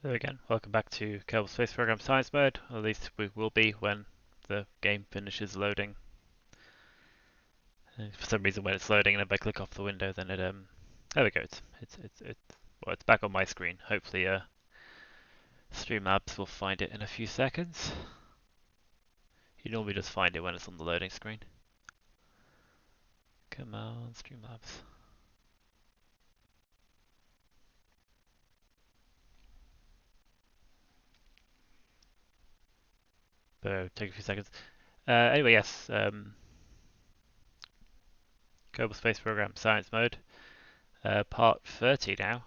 Hello again, welcome back to Kerbal Space Program Science Mode, or at least we will be when the game finishes loading. For some reason when it's loading and if I click off the window then there we go, it's back on my screen. Hopefully Streamlabs will find it in a few seconds. You normally just find it when it's on the loading screen. Come on, Streamlabs. So take a few seconds. Anyway, yes, Kerbal Space Program Science Mode, part 30 now,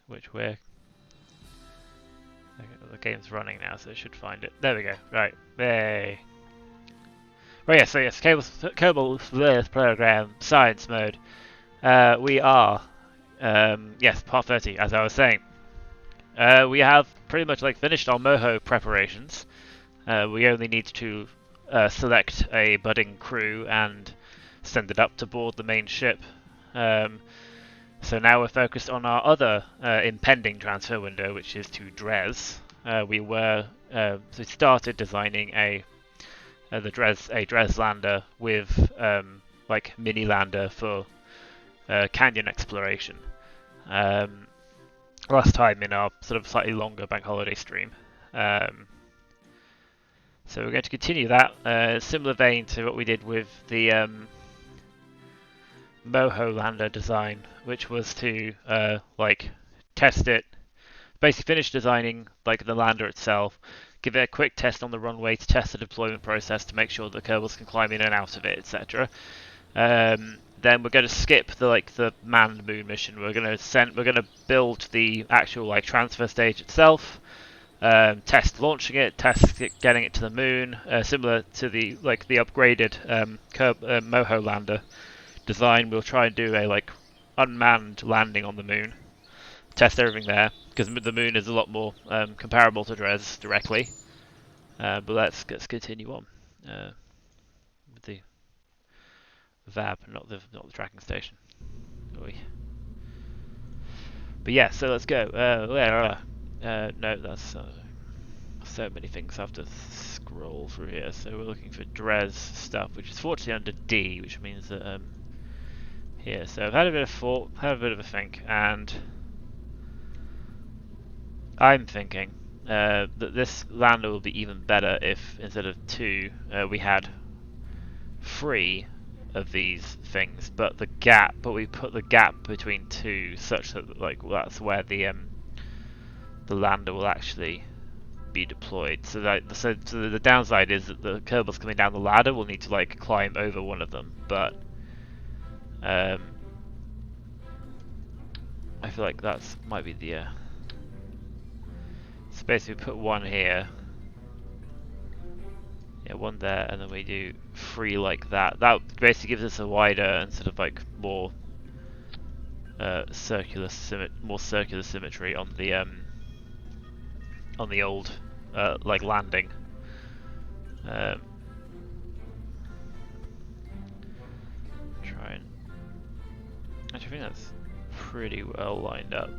which the game's running now, so it should find it. There we go. Right, yay. Right, yes. So yes, Kerbal Program Science Mode. We are, yes, part 30, as I was saying. We have pretty much finished our Moho preparations. We only need to select a budding crew and send it up to board the main ship. So now we're focused on our other impending transfer window, which is to Dres. We started designing a Dres Lander with mini lander for canyon exploration. Last time in our sort of slightly longer bank holiday stream. So we're going to continue that, similar vein to what we did with the Moho lander design, which was to test it, basically finish designing the lander itself, give it a quick test on the runway to test the deployment process to make sure that Kerbals can climb in and out of it, etc. Then we're going to skip the manned moon mission. We're going to build the actual transfer stage itself. Test launching it, test getting it to the moon, similar to the upgraded Moho lander design. We'll try and do a unmanned landing on the moon, test everything there, because the moon is a lot more comparable to Dres directly. But let's continue on with the VAB, not the tracking station. Oy. But yeah, so let's go. No, that's so many things I have to scroll through here. So we're looking for Dres stuff, which is fortunately under D, which means that here. So I've had a bit of thought, had a bit of a think, and I'm thinking that this lander will be even better if instead of 2, we had 3 of these things, but we put the gap between 2 such that that's where the lander will actually be deployed. So the downside is that the Kerbals coming down the ladder will need to climb over one of them, but I feel like that's might be the so basically put 1 here, yeah, 1 there, and then we do 3 like that. That basically gives us a wider and sort of more circular symmetry on the old landing. Try and actually, I think that's pretty well lined up.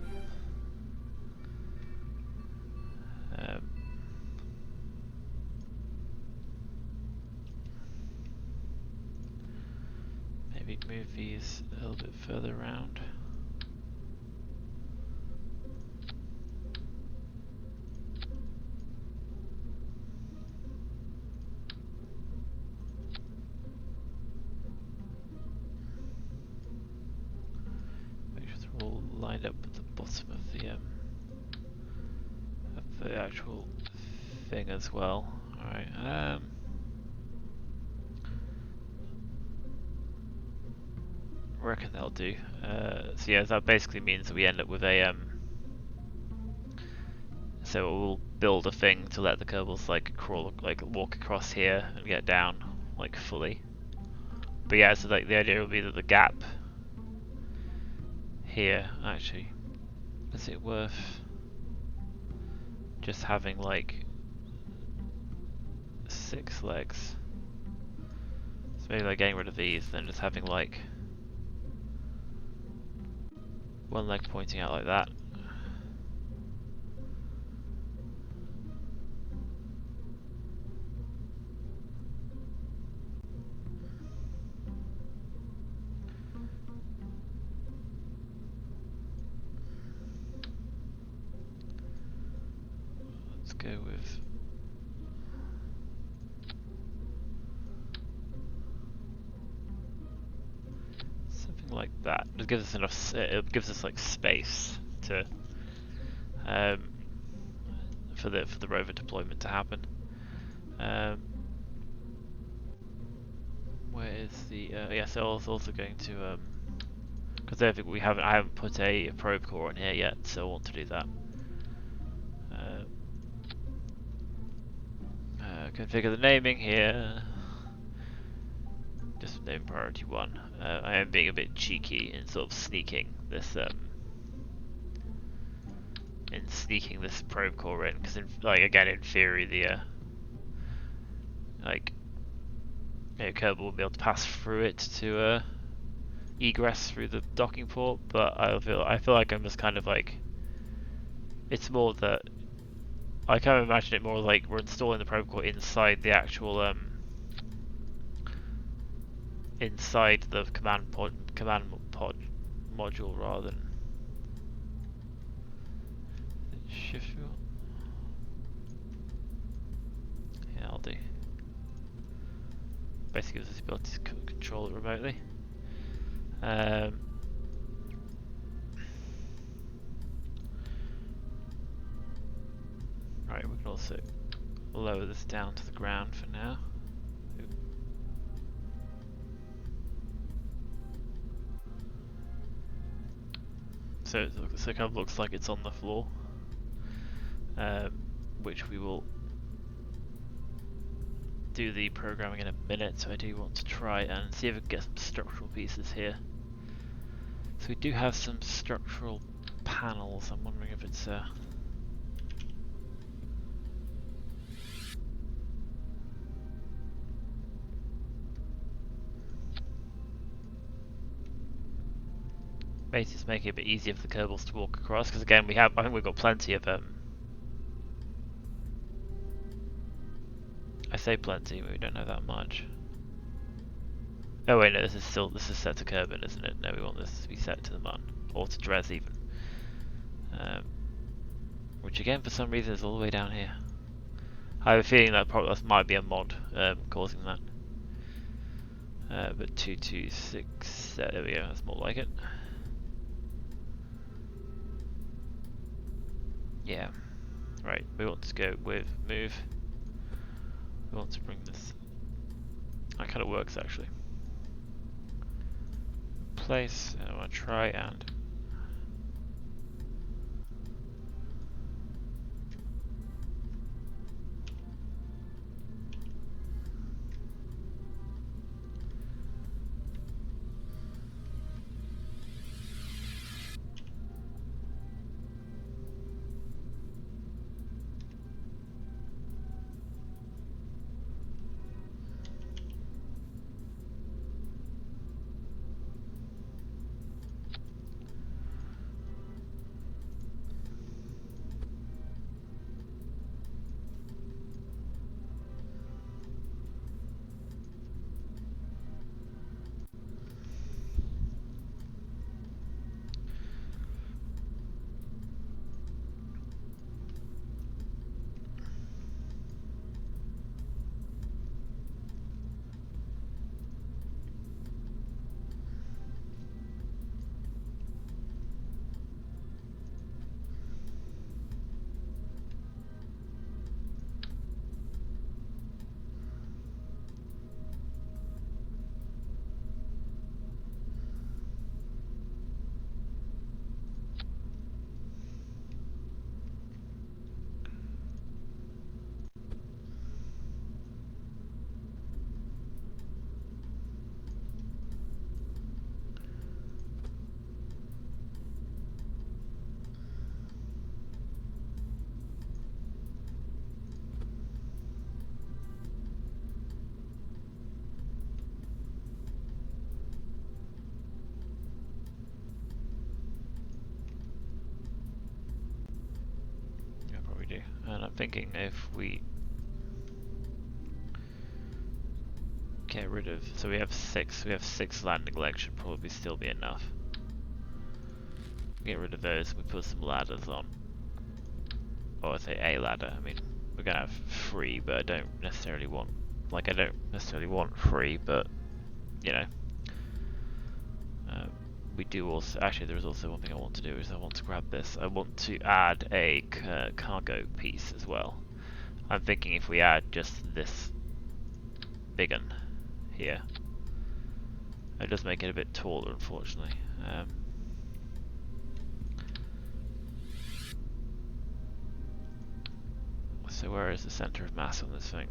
Maybe move these a little bit further around. Make sure they're all lined up at the bottom of the actual thing as well. Alright, I reckon that'll do. So yeah, that basically means that we end up with a so we'll build a thing to let the Kerbals crawl, walk across here and get down fully. But yeah, so the idea will be that the gap here, actually, is it worth just having 6 legs? So maybe getting rid of these, then just having 1 leg pointing out like that. go with something like that. It gives us enough. It gives us like space to for the rover deployment to happen. Where is the? Yeah, so I was also going to because I think I haven't put a probe core on here yet, so I want to do that. Configure the naming here. Just name priority 1. I am being a bit cheeky in sort of sneaking this probe core in, because again in theory the Kerbal will be able to pass through it to egress through the docking port, but I feel like I'm just kind of like, it's more that I kind of imagine it more like we're installing the probe core inside the actual inside the command pod module rather than shift wheel. Yeah, I'll do. Basically gives us the ability to control it remotely. Right, we can also lower this down to the ground for now. So it kind of looks like it's on the floor, which we will do the programming in a minute. So I do want to try and see if we can get some structural pieces here. So we do have some structural panels. I'm wondering if it's basically just making it a bit easier for the Kerbals to walk across, because again I think we've got plenty of I say plenty, but we don't have that much. Oh wait, no, this is set to Kerbin, isn't it? No, we want this to be set to the Mun, or to Dres even. Which again, for some reason, is all the way down here. I have a feeling that might be a mod causing that. But 226, there we go, that's more like it. Yeah, right, we want to go with move. We want to bring this, that kind of works actually. Place, and I want to try and and I'm thinking if we get rid of, so we have six landing legs, should probably still be enough. Get rid of those, we put some ladders on. Or I say a ladder, I mean we're gonna have free, but I don't necessarily want, like, I don't necessarily want free, but you know, we do also, actually there is also one thing I want to do, is I want to grab this. I want to add a cargo piece as well. I'm thinking if we add just this big one here, it does make it a bit taller, unfortunately. So where is the center of mass on this thing?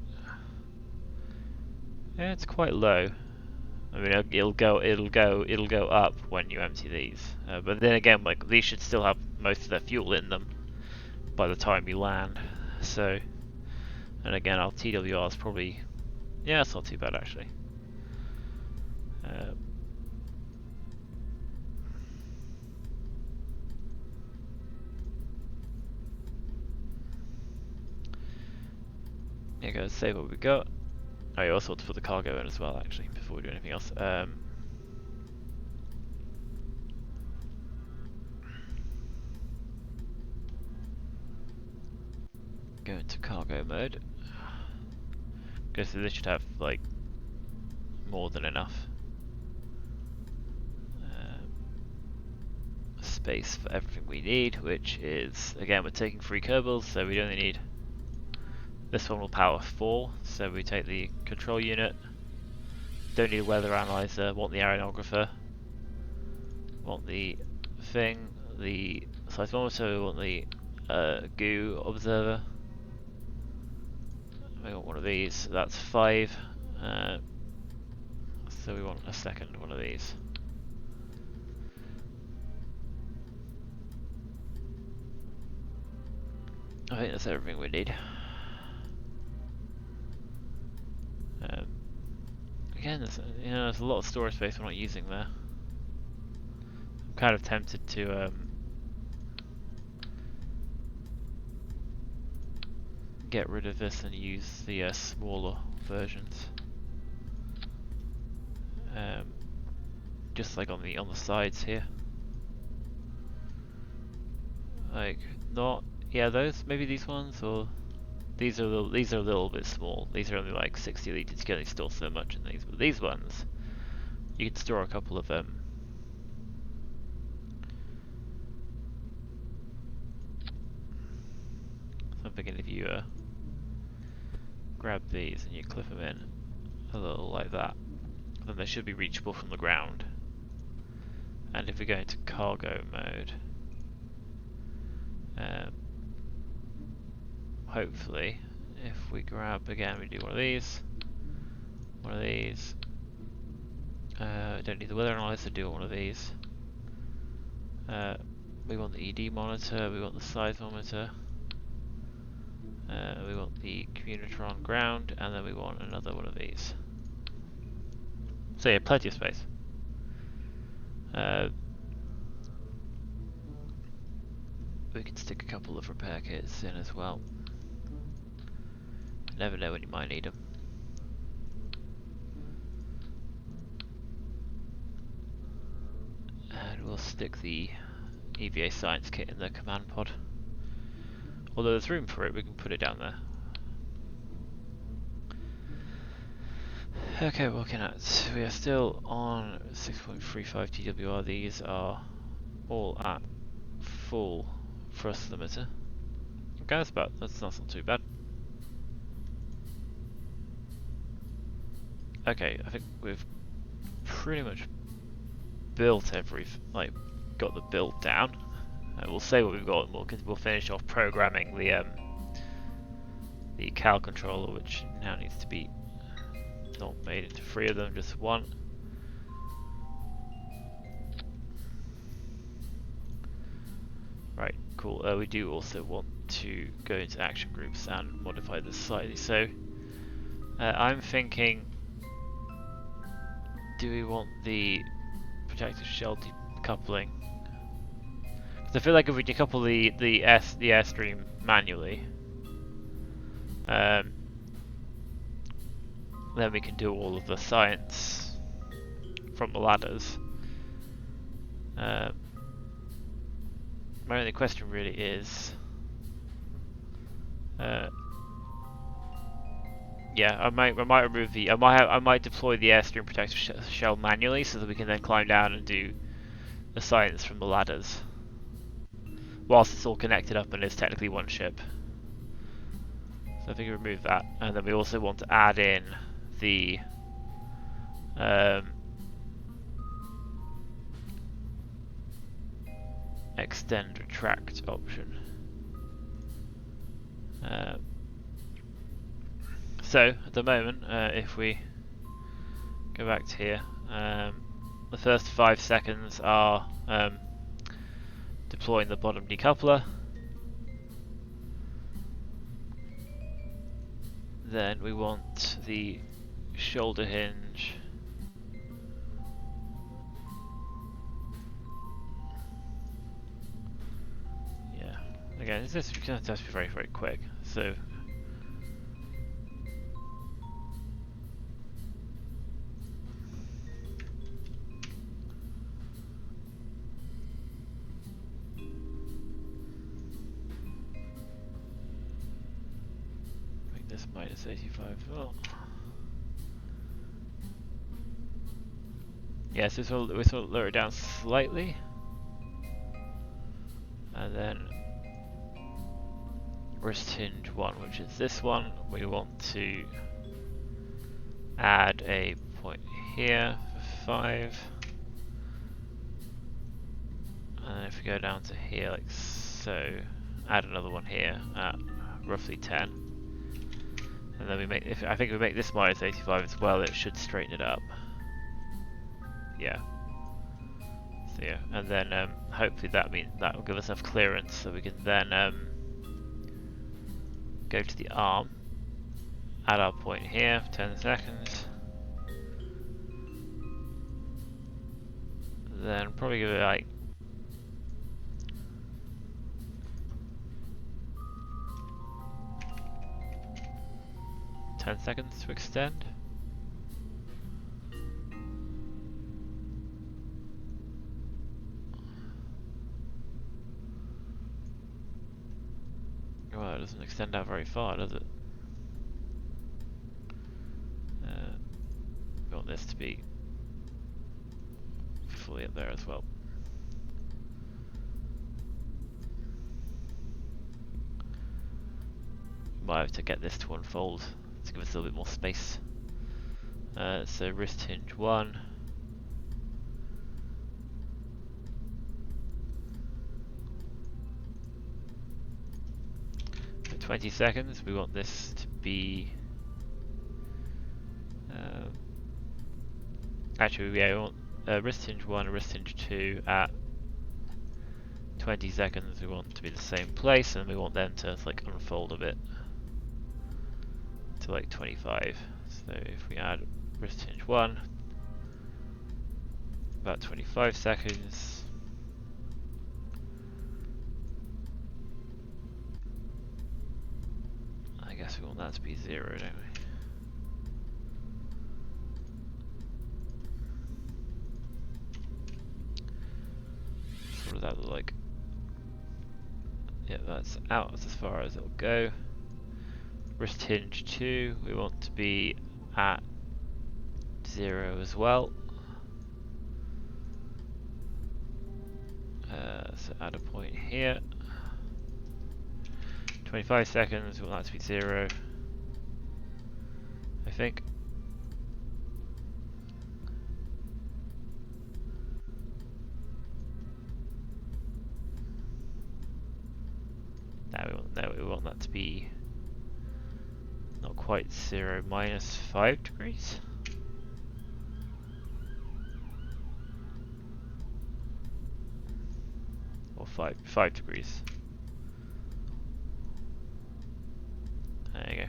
Yeah, it's quite low. I mean, it'll go up when you empty these. But then again, like, these should still have most of their fuel in them by the time you land. So, and again, our TWR is probably, yeah, it's not too bad actually. Yeah, go save what we got. Oh, you also want to put the cargo in as well, actually, before we do anything else. Go into cargo mode. Okay, so this should have, like, more than enough space for everything we need, which is, again, we're taking 3 Kerbals, so we only need, this one will power 4, so we take the control unit, don't need a weather analyzer, want the aeronographer, want the thing, the seismometer, want the goo observer, we want one of these, that's 5, so we want a second one of these. I think that's everything we need. Again, there's a lot of storage space we're not using there. I'm kind of tempted to get rid of this and use the smaller versions. Just like on the sides here. Like not, yeah, those maybe these ones, or these are a little bit small. These are only like 60 liters. You can only store so much in these, but these ones you can store a couple of them. So I'm thinking if you grab these and you clip them in a little like that, then they should be reachable from the ground. And if we go into cargo mode, hopefully, if we grab again, we do one of these, don't need the weather analyzer, do one of these. We want the ED monitor, we want the seismometer, we want the communicator on ground, and then we want another one of these. So yeah, plenty of space. We can stick a couple of repair kits in as well. Never know when you might need them. And we'll stick the EVA science kit in the command pod. Although there's room for it, we can put it down there. Okay, we're looking at, we are still on 6.35 TWR. These are all at full thrust limiter. Okay, that's not too bad. Okay, I think we've pretty much built got the build down. We'll say what we've got, and we'll finish off programming the cal controller, which now needs to be not made into 3 of them, just 1. Right, cool. We do also want to go into action groups and modify this slightly. So I'm thinking, do we want the protective shell decoupling? Because I feel like if we decouple the airstream manually, then we can do all of the science from the ladders. My only question really is, Yeah, I might remove the I might deploy the airstream protector shell manually so that we can then climb down and do the science from the ladders, whilst it's all connected up and is technically one ship. So I think we remove that, and then we also want to add in the extend retract option. So at the moment, if we go back to here, the first 5 seconds are deploying the bottom decoupler. Then we want the shoulder hinge. Yeah, again, this is going to have to be very, very quick. So make this -85 as well. Yes, we sort of lower it down slightly, and then wrist hinge 1, which is this one, we want to add a point here for 5, and if we go down to here like so, add another one here at roughly 10, and then we make, I think if we make this -85 as well, it should straighten it up. Yeah. So yeah, and then hopefully that will give us enough clearance so we can then go to the arm, add our point here for 10 seconds, then probably give it like 10 seconds to extend. Well, it doesn't extend out very far, does it? We want this to be fully up there as well. Might have to get this to unfold to give us a little bit more space. So wrist hinge 1. For 20 seconds, we want this to be. Actually, yeah, we want wrist hinge 1 and wrist hinge 2 at 20 seconds. We want to be the same place, and we want them to like unfold a bit to like 25. So if we add wrist hinge 1, about 25 seconds. I guess we want that to be 0, don't we? What does that look like? Yeah, that's out as far as it'll go. Wrist hinge 2, we want to be at 0 as well. So add a point here. 25 seconds, we want that to be 0, I think. Now we want that to be not quite 0, -5 degrees. Or 5 degrees. There you go.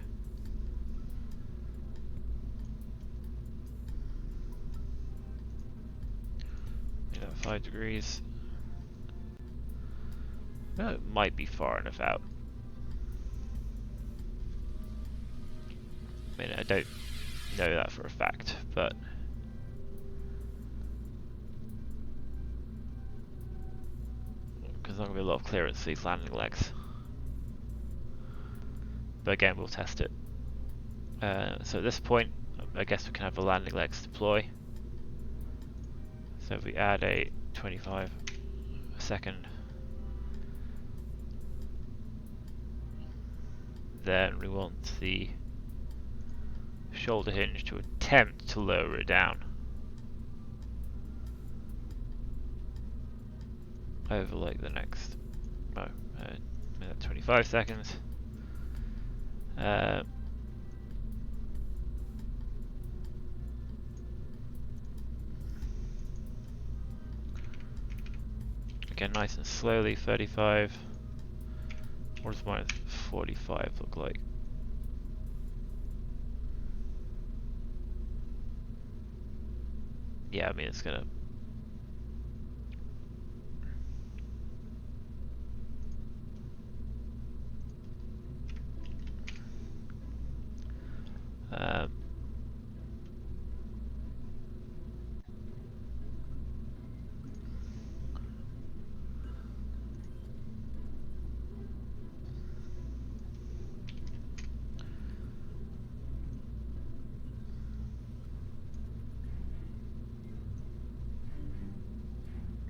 Make that 5 degrees. That might be far enough out. I mean, I don't know that for a fact, but because there's not going to be a lot of clearance for these landing legs. But again, we'll test it So at this point, I guess we can have the landing legs deploy. So if we add a 25-second, then we want the shoulder hinge to attempt to lower it down over like the next 25 seconds. Again, nice and slowly, 35. What does minus 45 look like? Yeah, I mean it's gonna.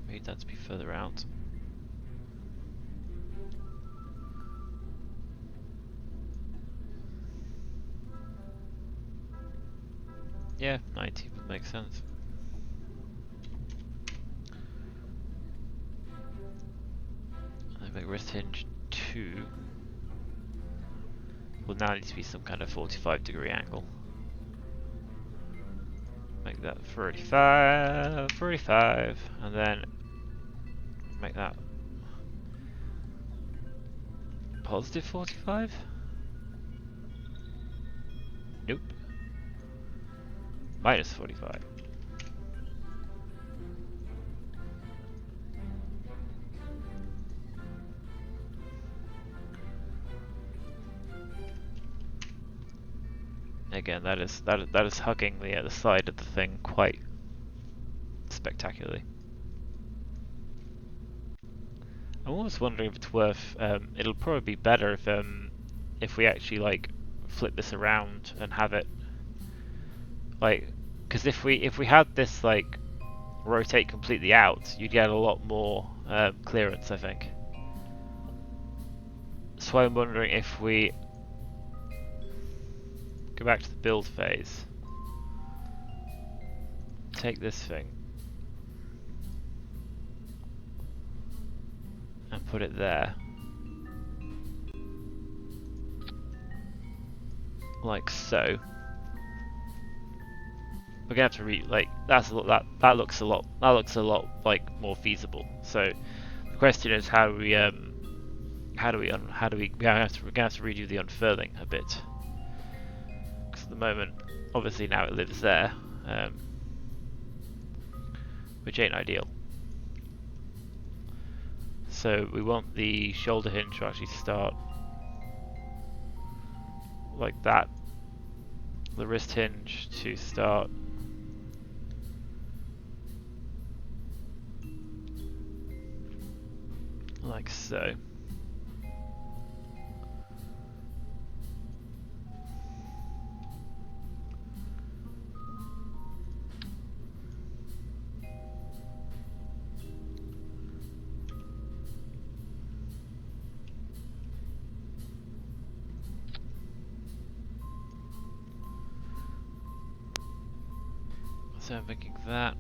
Need that to be further out. Yeah, 90 would make sense. I make wrist hinge 2. Will now need to be some kind of 45-degree angle. Make that 45, and then make that positive 45? Nope. Minus 45. Again, that is hugging the side of the thing quite spectacularly. I'm almost wondering if it's worth. It'll probably be better if we actually like flip this around and have it like, because if we had this like rotate completely out, you'd get a lot more clearance, I think. So I'm wondering if we go back to the build phase, take this thing and put it there, like so. We're gonna have to like that looks a lot like more feasible. So the question is, we're gonna have to redo the unfurling a bit, because at the moment obviously now it lives there, which ain't ideal. So we want the shoulder hinge to actually start like that, the wrist hinge to start like so. So I'm thinking that.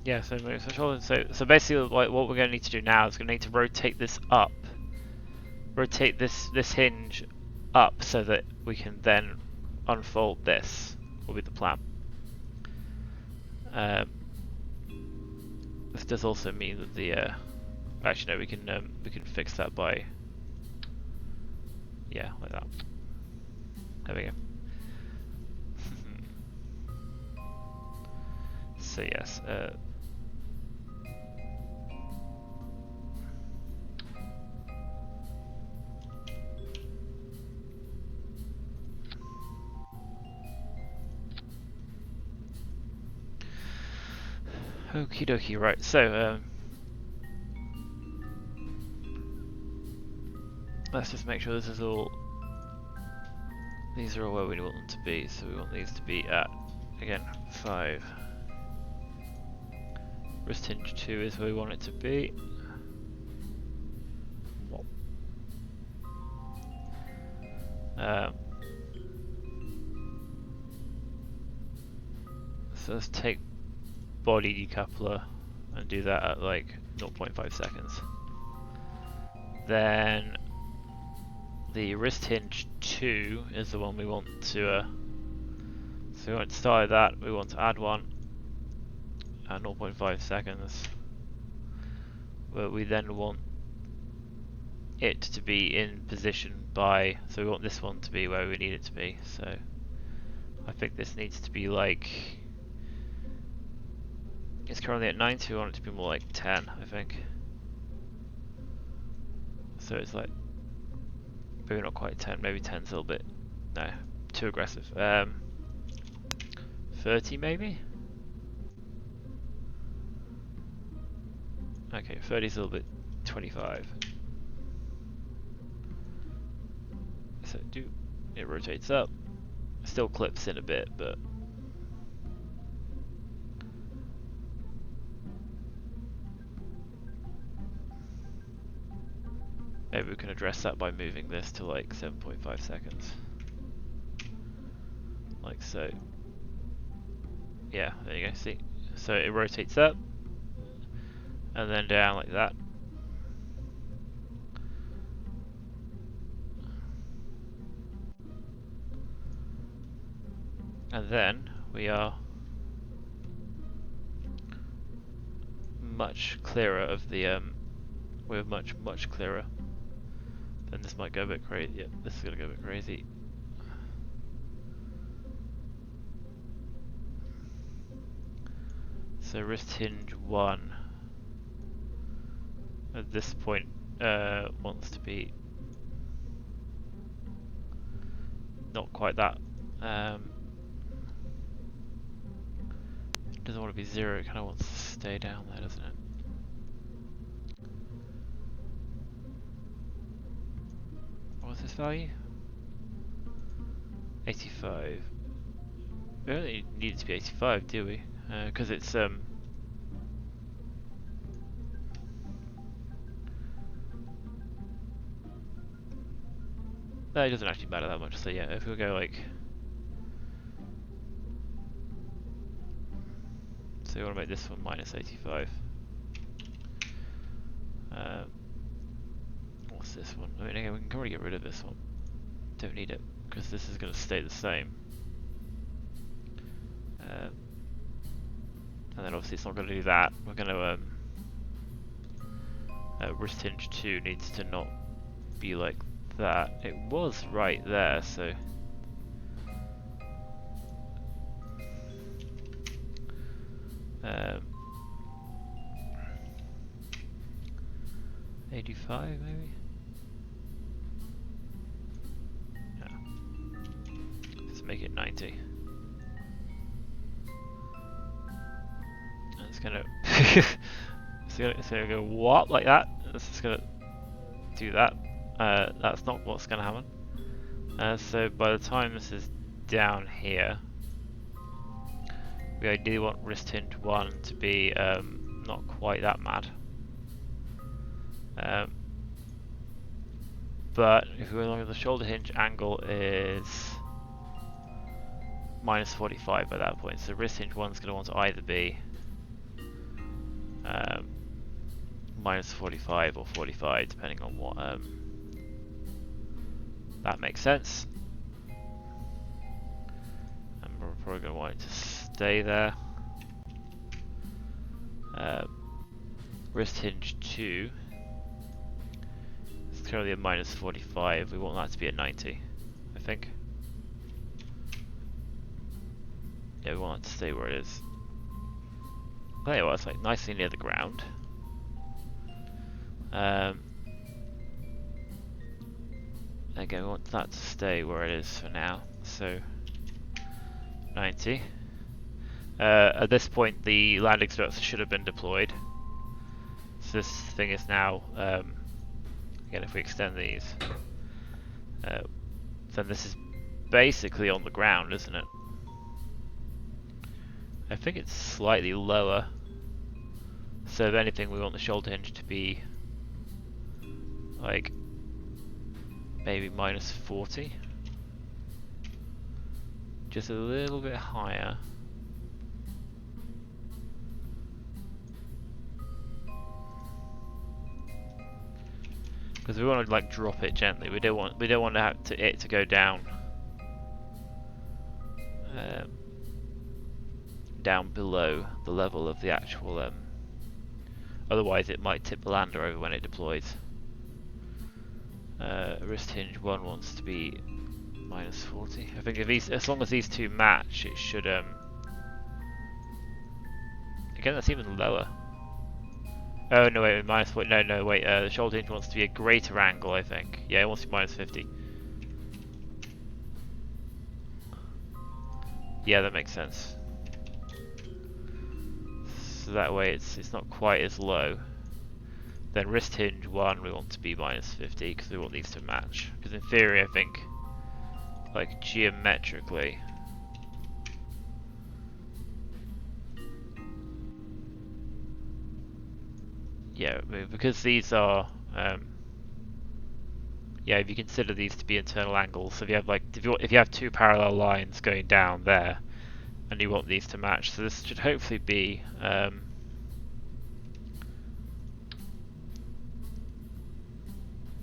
Yeah, so basically what we're going to need to do now is going to need to rotate this up. Rotate this hinge up so that we can then unfold this, will be the plan. This does also mean that the actually no, we can fix that by like that. There we go. So yes, Okie dokie, right, so let's just make sure this is all, these are all where we want them to be, so we want these to be at, again, 5. Wrist hinge 2 is where we want it to be. So let's take body decoupler and do that at like 0.5 seconds. Then the wrist hinge 2 is the one we want to, so we want to start that, we want to add one at 0.5 seconds, where we then want it to be in position by, so we want this one to be where we need it to be, so I think this needs to be like, it's currently at 90, we want it to be more like 10, I think. So it's like, maybe not quite 10, maybe 10's a little bit, no, too aggressive. 30 maybe? Okay, 30's a little bit, 25. So it rotates up, still clips in a bit, but maybe we can address that by moving this to like 7.5 seconds. Like so. Yeah, there you go, see? So it rotates up, and then down like that. And then we are much clearer of the, we're much clearer. Then this might go a bit crazy. Yep, this is gonna go a bit crazy. So wrist hinge 1 at this point wants to be not quite that. It doesn't want to be 0, it kind of wants to stay down there, doesn't it? What's this value? 85. We don't need it to be 85, do we? Because it's no, it doesn't actually matter that much. So yeah, if we go like, so we want to make this one minus 85. What's this one? I mean, again, we can probably get rid of this one. Don't need it because this is going to stay the same. And then obviously it's not going to do that. We're going to wrist hinge 2 needs to not be like that. It was right there, so 85 maybe? Yeah. Let's make it 90. And it's gonna it's gonna go what like that. It's just gonna do that. That's not what's gonna happen. So by the time this is down here, we ideally want wrist hinge 1 to be not quite that mad. But if we look at the shoulder hinge angle is minus 45 by that point, so wrist hinge 1 is going to want to either be minus 45 or 45, depending on what that makes sense. And we're probably going to want it to stay there. Wrist hinge 2 is currently at minus 45. We want that to be at 90, I think. Yeah, we want it to stay where it is. There you are, it's like nicely near the ground. Again, we want that to stay where it is for now. So 90. At this point, the landing struts should have been deployed. So this thing is now, again, if we extend these, then this is basically on the ground, isn't it? I think it's slightly lower. So if anything, we want the shoulder hinge to be like maybe minus 40. Just a little bit higher. Because we want to like drop it gently. We don't want to have it to go down. Down below the level of the actual. Otherwise, it might tip the lander over when it deploys. Wrist hinge 1 wants to be minus 40. I think if these, as long as these two match, it should. Again, that's even lower. Oh no, wait, minus 40. No, wait. The shoulder hinge wants to be a greater angle, I think. Yeah, it wants to be minus 50. Yeah, that makes sense. So that way it's not quite as low. Then wrist hinge 1 we want to be minus 50 because we want these to match. Because in theory, I think, like geometrically, yeah, because these are, yeah, if you consider these to be internal angles, so if you have like, if you have two parallel lines going down there, and you want these to match, so this should hopefully be,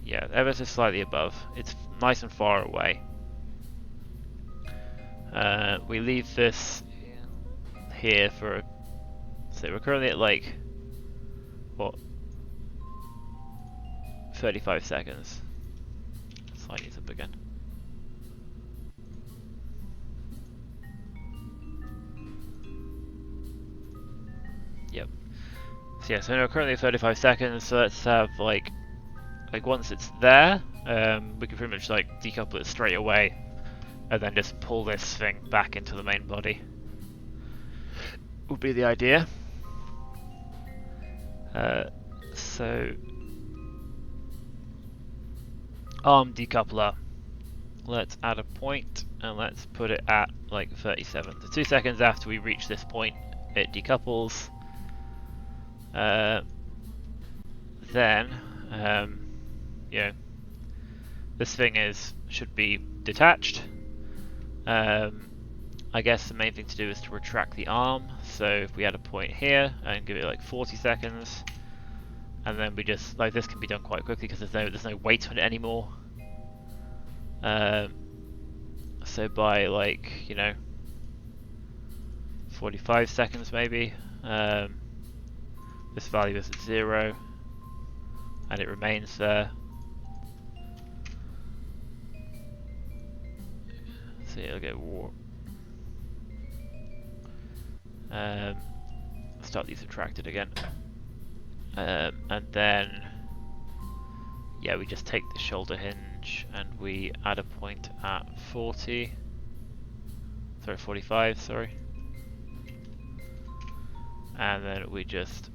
yeah, ever so slightly above. It's nice and far away. We leave this here for, so we're currently at like, what, 35 seconds. Slide these up again. Yep. So yeah, so we're currently at 35 seconds, so let's have like once it's there, we can pretty much like decouple it straight away and then just pull this thing back into the main body. Would be the idea. So arm decoupler, let's add a point and let's put it at like 37. So 2 seconds after we reach this point, it decouples. Then you know, this thing should be detached. I guess the main thing to do is to retract the arm. So if we add a point here and give it like 40 seconds, and then we just, like, this can be done quite quickly because there's no weight on it anymore. So by like, you know, 45 seconds maybe, this value is at 0 and it remains there. So it'll get warp. Start these subtracted again. And then, yeah, we just take the shoulder hinge and we add a point at 45, sorry. And then we just,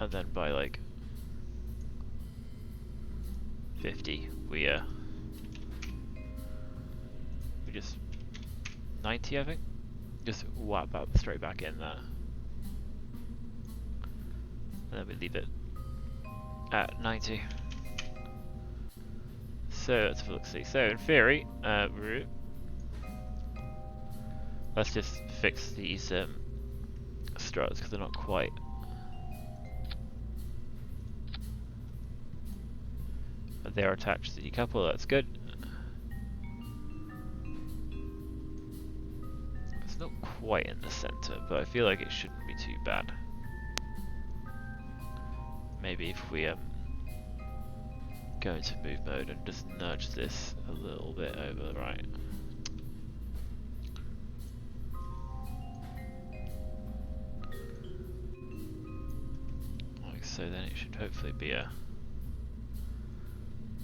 and then by like 50, we just 90, I think. Just whap up straight back in there. And then we leave it at 90. So let's have a look, see. So in theory, let's just fix these struts because they're not quite. But they're attached to the decouple, that's good. It's not quite in the center, but I feel like it shouldn't be too bad. Maybe if we go into move mode and just nudge this a little bit over the right. Like so, then it should hopefully be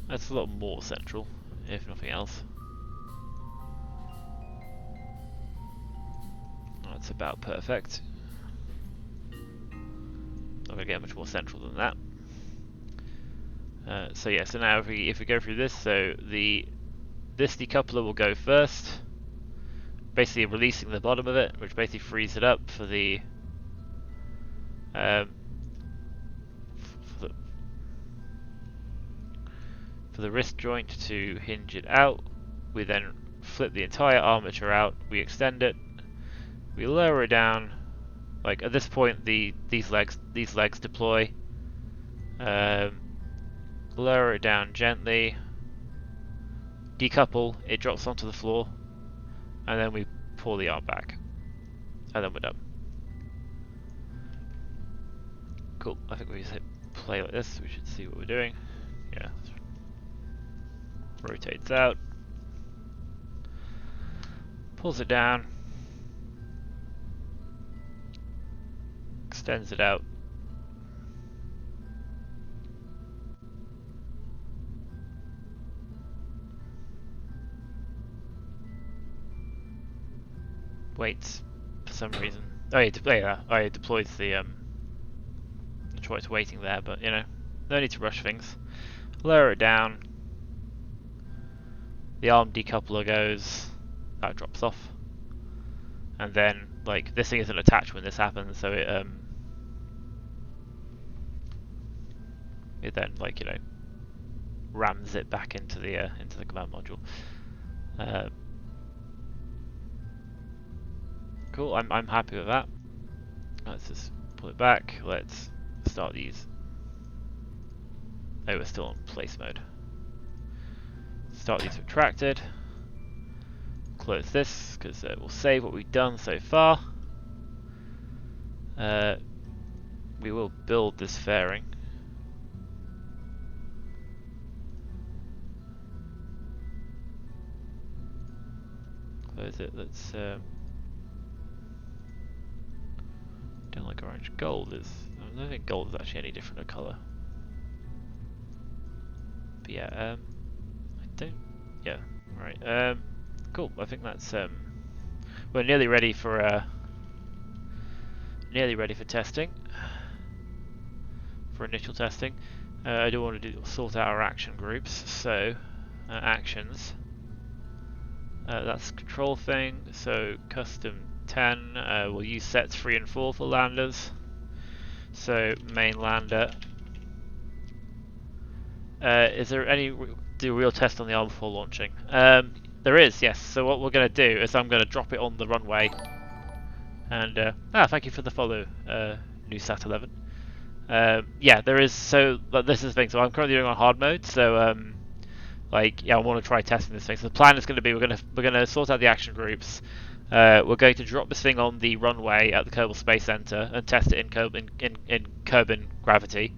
that's a lot more central, if nothing else. That's about perfect. Not going to get much more central than that. So yeah, so now if we go through this, so this decoupler will go first, basically releasing the bottom of it, which basically frees it up for the for the wrist joint to hinge it out. We then flip the entire armature out, we extend it, we lower it down. Like at this point, these legs deploy. Lower it down gently, decouple, it drops onto the floor, and then we pull the arm back, and then we're done. Cool. I think we just hit play like this. We should see what we're doing. Yeah. Rotates out, pulls it down, extends it out. Waits for some reason. Oh, it deploys the that's why it's waiting there, but you know, no need to rush things. Lower it down. The arm decoupler goes, that drops off, and then like this thing isn't attached when this happens, so it then like, you know, rams it back into the command module. Cool. I'm happy with that. Let's just pull it back. Let's start these. Oh, we're still on place mode. Start these retracted. Close this because we'll save what we've done so far. We will build this fairing. Close it. Let's. Don't like orange. Gold is. I don't think gold is actually any different a colour. But yeah, I don't. Yeah, right. Cool. I think that's. We're nearly ready for. Nearly ready for testing. For initial testing, I do want to sort out our action groups. So, actions. That's control thing. So custom 10. We'll use sets 3 and 4 for landers. So main lander. Is there any do a real test on the arm before launching? There is, yes. So what we're going to do is I'm going to drop it on the runway. And thank you for the follow, NewSat11. Yeah, there is. So this is the thing. So I'm currently doing on hard mode. So like, yeah, I want to try testing this thing. So the plan is going to be we're going to sort out the action groups. We're going to drop this thing on the runway at the Kerbal Space Center and test it in Kerbin gravity.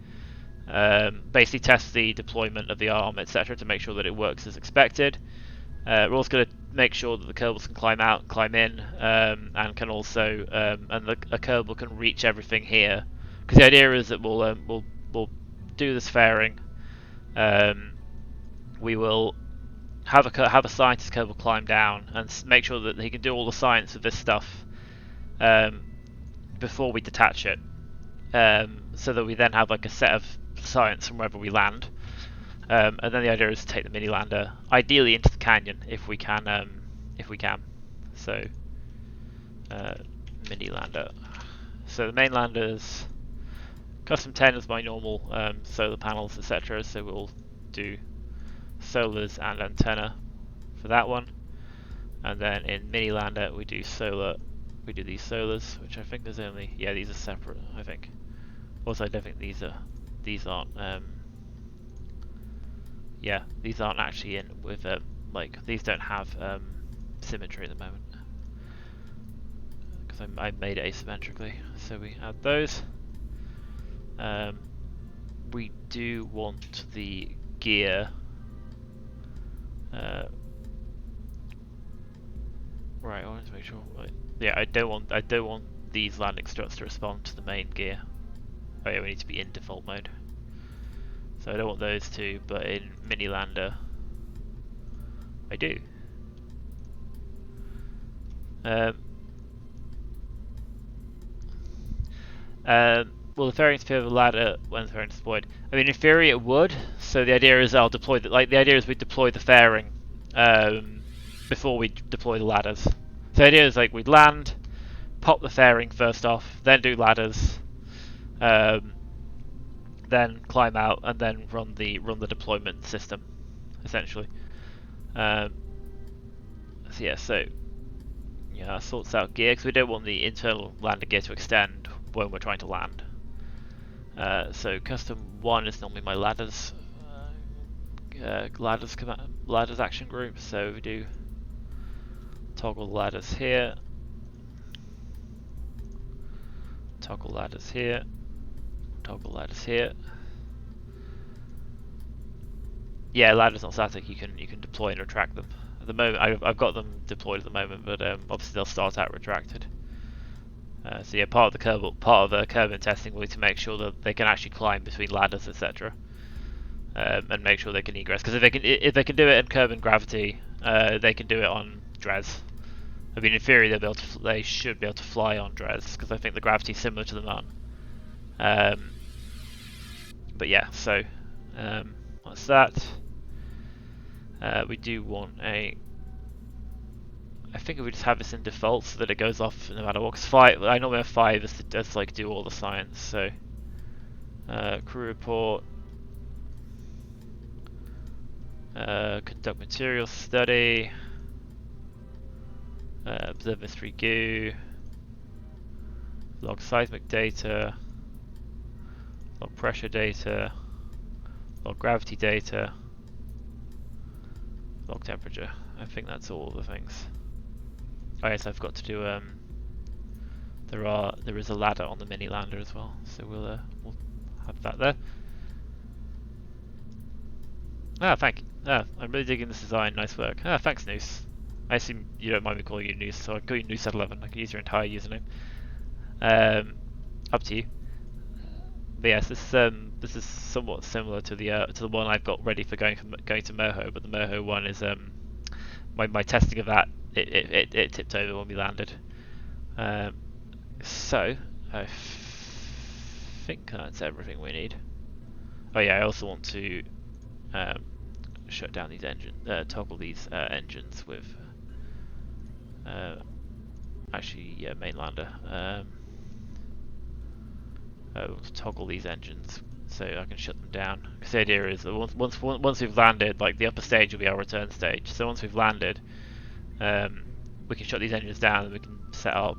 Basically test the deployment of the arm, etc., to make sure that it works as expected. We're also going to make sure that the Kerbals can climb out, climb in, and can also and a Kerbal can reach everything here. Because the idea is that we'll do this fairing. We will have a scientist Kerbal climb down and make sure that he can do all the science of this stuff before we detach it, so that we then have like a set of science from wherever we land. And then the idea is to take the mini lander, ideally into the canyon if we can. So mini lander. So the main landers, custom 10 is my normal solar panels, etc. So we'll do solars and antenna for that one, and then in mini lander we do solar. We do these solars, which I think there's only these are separate. I think. Also, I don't think these aren't. Yeah, these aren't actually in with like these don't have symmetry at the moment because I made it asymmetrically. So we add those. We do want the gear. Right, I wanted to make sure. Yeah, I don't want these landing struts to respond to the main gear. Oh yeah, we need to be in default mode. So I don't want those two, but in mini lander, I do. Will the fairing appear with a ladder when the fairing is deployed? I mean, in theory it would. So the idea is I'll deploy the idea is we deploy the fairing before we deploy the ladders. So the idea is like we'd land, pop the fairing first off, then do ladders, um, then climb out, and then run the deployment system, essentially. Um, so yeah, that sorts out gear because we don't want the internal landing gear to extend when we're trying to land. So custom 1 is normally my ladders ladders action group. So we do toggle ladders here, toggle ladders here, toggle ladders here. Yeah, ladders not static. You can deploy and retract them. At the moment, I've got them deployed at the moment, but obviously they'll start out retracted. So yeah, part of the Kerbal testing will be to make sure that they can actually climb between ladders, etc., and make sure they can egress. Because if they can do it in Kerbal gravity, they can do it on Dres. I mean, in theory, they should be able to fly on Dres because I think the gravity is similar to the Mun. But yeah, so what's that? We do want a. I think if we just have this in default so that it goes off no matter what. Cause 5, I normally have 5 is to like do all the science. So crew report, conduct material study, observe mystery goo, log seismic data, log pressure data, log gravity data, log temperature. I think that's all the things. Oh yes, I forgot to do. There is a ladder on the mini lander as well, so we'll have that there. Ah, thank you. Ah, I'm really digging this design. Nice work. Ah, thanks, Noose. I assume you don't mind me calling you Noose, so I'll call you Noose11. I can use your entire username. Up to you. But yes, this is somewhat similar to the one I've got ready for going to Moho, but the Moho one is my testing of that it tipped over when we landed. So I think that's everything we need. Oh yeah, I also want to shut down these engines, toggle these engines with actually yeah, main lander. Toggle these engines so I can shut them down. Because the idea is that once we've landed, like the upper stage will be our return stage. So once we've landed, we can shut these engines down and we can set up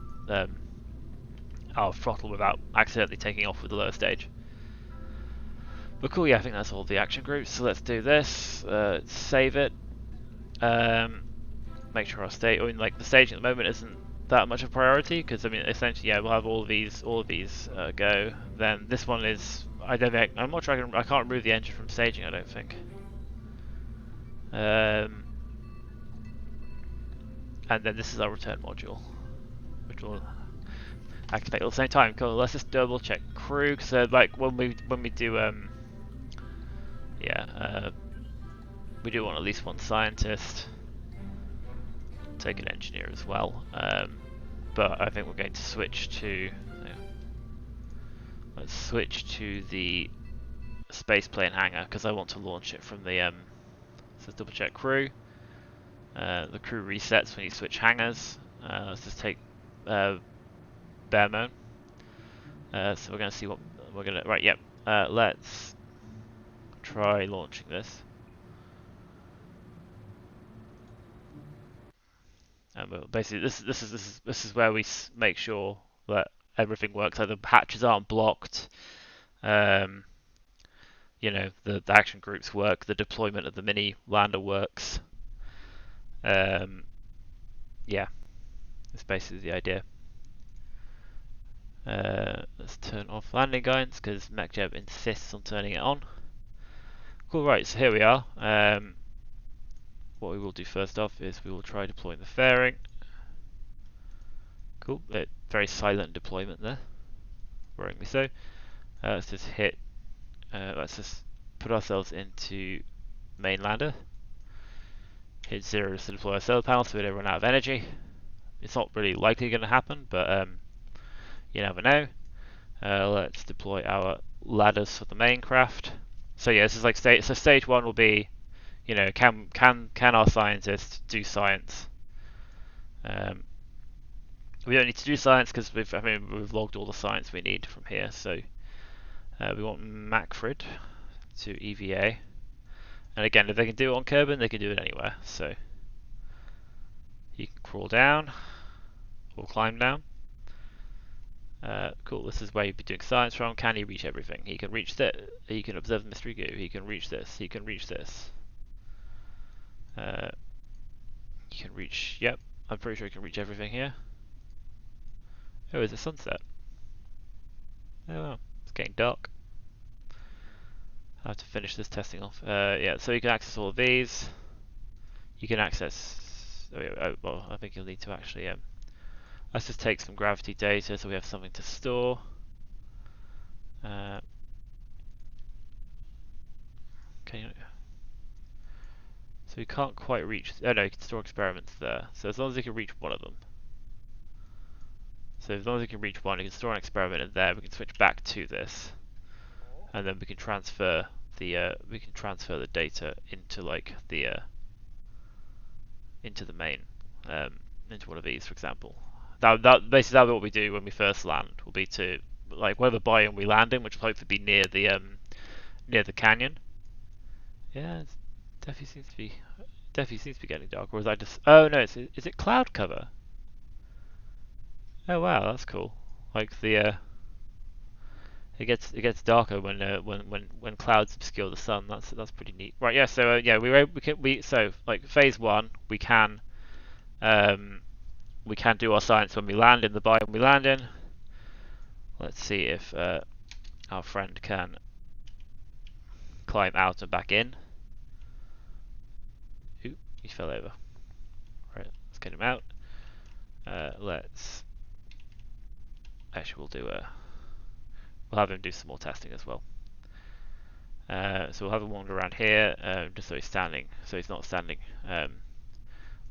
our throttle without accidentally taking off with the lower stage. But cool, yeah, I think that's all the action groups. So let's do this. Save it. Make sure our state, I mean, like the staging at the moment isn't that much of a priority because I mean, essentially, yeah, we'll have all of these go. Then this one is, I'm not sure I can't remove the engine from staging. I don't think. And then this is our return module, which will activate at the same time. Cool. Let's just double check crew because like when we do we do want at least one scientist. Take an engineer as well, but I think we're going to switch to. Let's switch to the spaceplane hangar because I want to launch it from the. So double check crew. The crew resets when you switch hangars. Let's just take bare mode. So we're going to see what we're going to. Right, yep. Let's try launching this. And basically, this is where we make sure that everything works. So the hatches aren't blocked. You know, the action groups work. The deployment of the mini lander works. Yeah, that's basically the idea. Let's turn off landing guidance because MechJeb insists on turning it on. Cool, right, so here we are. What we will do first off is we will try deploying the fairing. Cool, very silent deployment there, worryingly so. Let's just hit, let's just put ourselves into main lander. Hit 0 to deploy our solar panel so we don't run out of energy. It's not really likely going to happen, but you never know. Let's deploy our ladders for the main craft. So yeah, this is like stage one will be, you know, can our scientists do science? We don't need to do science because we've logged all the science we need from here. So we want Macfrid to EVA, and again, if they can do it on Kerbal, they can do it anywhere. So he can crawl down or climb down. Cool. This is where you'd be doing science from. Can he reach everything? He can reach that. He can observe the mystery goo. He can reach this. He can reach this. He can reach. Yep, I'm pretty sure he can reach everything here. Oh, is it sunset? Oh well, it's getting dark. I have to finish this testing off. Yeah, so you can access all of these. You can access. Well, I think you'll need to actually. Let's just take some gravity data so we have something to store. Okay. So we can't quite reach. Oh no, you can store experiments there. So as long as you can reach one of them. So as long as you can reach one, you can store an experiment in there. We can switch back to this, and then we can transfer the data into like the into the main into one of these, for example. That basically that'll be what we do when we first land. Will be to like whatever biome we land in, which will hopefully be near the canyon. Yeah, it definitely seems to be getting dark. Or is I just? Oh no, is it cloud cover? Oh wow, that's cool. Like the it gets darker when clouds obscure the sun. That's pretty neat. Right, yeah. So yeah, so like phase one, we can do our science when we land in the biome we land in. Let's see if our friend can climb out and back in. Ooh, he fell over. Right, let's get him out. Let's actually we'll have him do some more testing as well. So we'll have him wander around here, just so he's not standing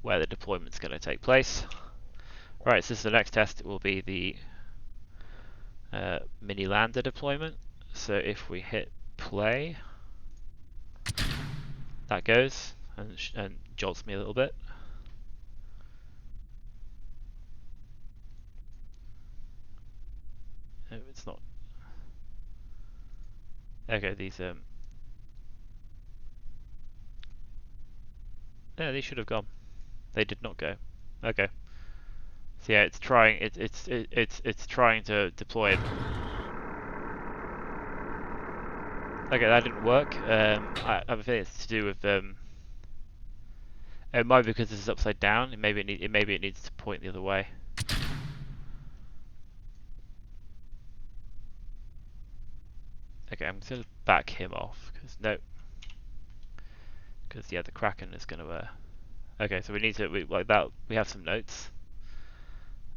where the deployment's going to take place. Right, so this is the next test. It will be the mini lander deployment. So if we hit play, that goes and jolts me a little bit. No, it's not. Okay, these yeah, these should have gone. They did not go. Okay. So yeah, it's trying to deploy it. Okay, that didn't work. I have a feeling it's to do with it might be because this is upside down. Maybe it needs to point the other way. Okay, I'm gonna back him off because yeah, the Kraken is gonna. Okay, so we need to like that. We have some notes.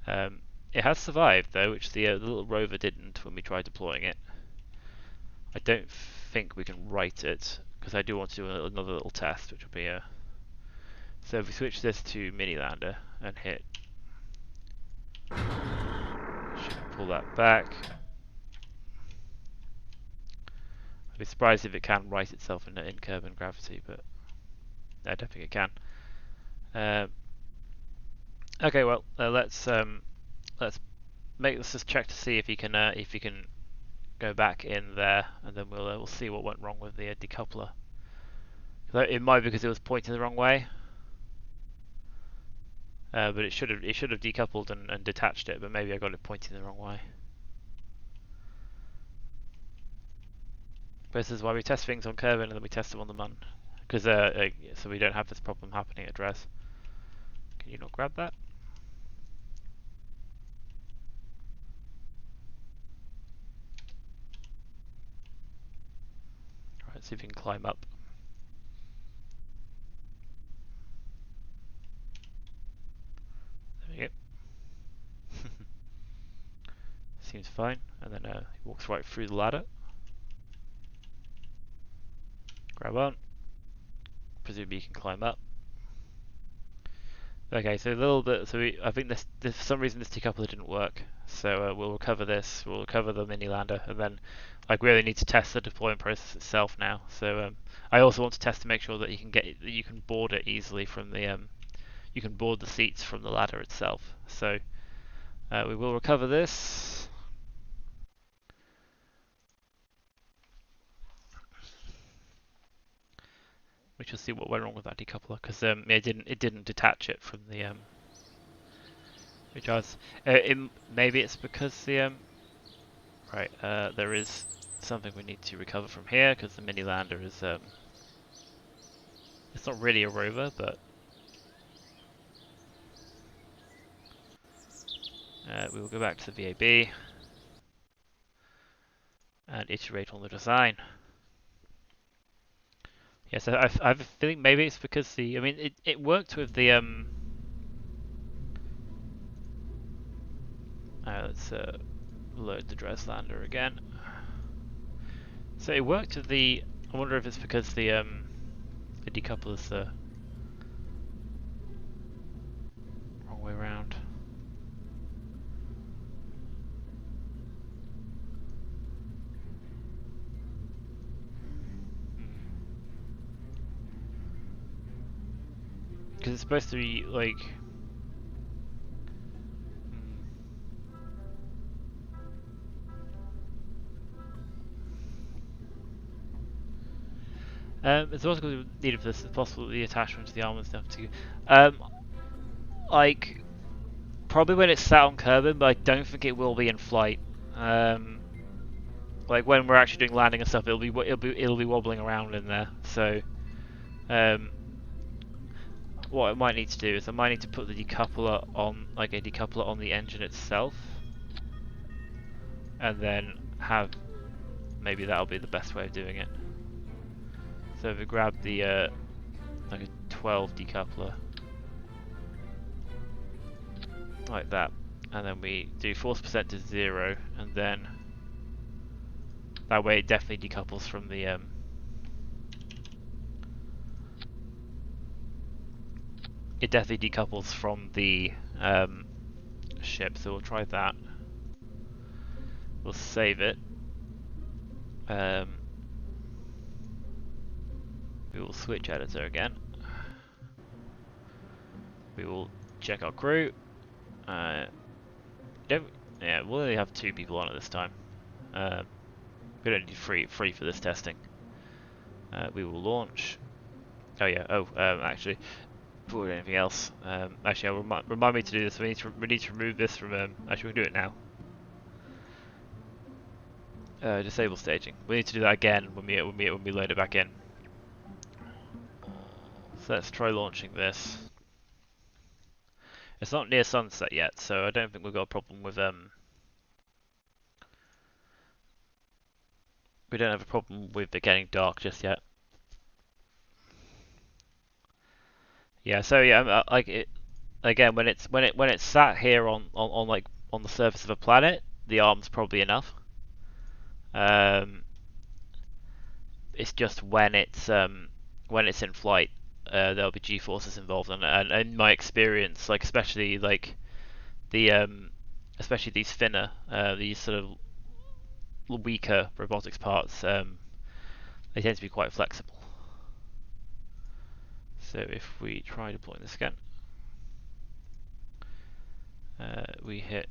It has survived though, which the little rover didn't when we tried deploying it. I don't think we can write it because I do want to do another little test, which will be a. So if we switch this to mini lander and hit, should pull that back. I'd be surprised if it can write itself in Kerbal and gravity, but I don't think it can. Okay, well let's just check to see if he can go back in there, and then we'll see what went wrong with the decoupler. It might be because it was pointing the wrong way, but it should have decoupled and detached it. But maybe I got it pointing the wrong way. But this is why we test things on Kerbal and then we test them on the Mun, because so we don't have this problem happening at Dres. Can you not grab that? Right, see if we can climb up. There we go. Seems fine. And then he walks right through the ladder. Grab on. Presumably you can climb up. Okay, so a little bit. So I think this for some reason this decoupler didn't work. So we'll recover this. We'll recover the mini lander, and then like we really need to test the deployment process itself now. So I also want to test to make sure that you can board it easily from the you can board the seats from the ladder itself. So we will recover this. We shall see what went wrong with that decoupler because it didn't detach it from the recharge. Maybe it's because the right there is something we need to recover from here because the mini lander is it's not really a rover, but we will go back to the VAB and iterate on the design. Yes, I have a feeling maybe it's because I mean it worked with the let's load the Dres Lander again. So it worked with the. I wonder if it's because the decoupler's the wrong way around. Because it's supposed to be like. It's also going to be needed for this, if possible, the attachment to the arm and stuff too. Like probably when it's sat on Kerbal, but I don't think it will be in flight. Like when we're actually doing landing and stuff, it'll be wobbling around in there. So, what I might need to do is I might need to put the decoupler on, like a decoupler on the engine itself, and then have maybe that'll be the best way of doing it. So if we grab the like a 12 decoupler like that, and then we do force percent to 0, and then that way it definitely decouples from the ship. So we'll try that. We'll save it. We will switch editor again. We will check our crew. Yeah, we'll only have 2 people on it this time. We don't need free for this testing. We will launch. Oh yeah. Oh, actually, before we do anything else, actually, remind me to do this. We need to remove this from. Actually, we can do it now. Disable staging. We need to do that again when we load it back in. So let's try launching this. It's not near sunset yet, so I don't think we've got a problem with we don't have a problem with it getting dark just yet. Yeah, so yeah, like it again when it's sat here on the surface of a planet, the arm's probably enough. It's just when it's in flight, there'll be G-forces involved, and in my experience, like especially like the especially these thinner, these sort of weaker robotics parts, they tend to be quite flexible. So if we try deploying this again, we hit.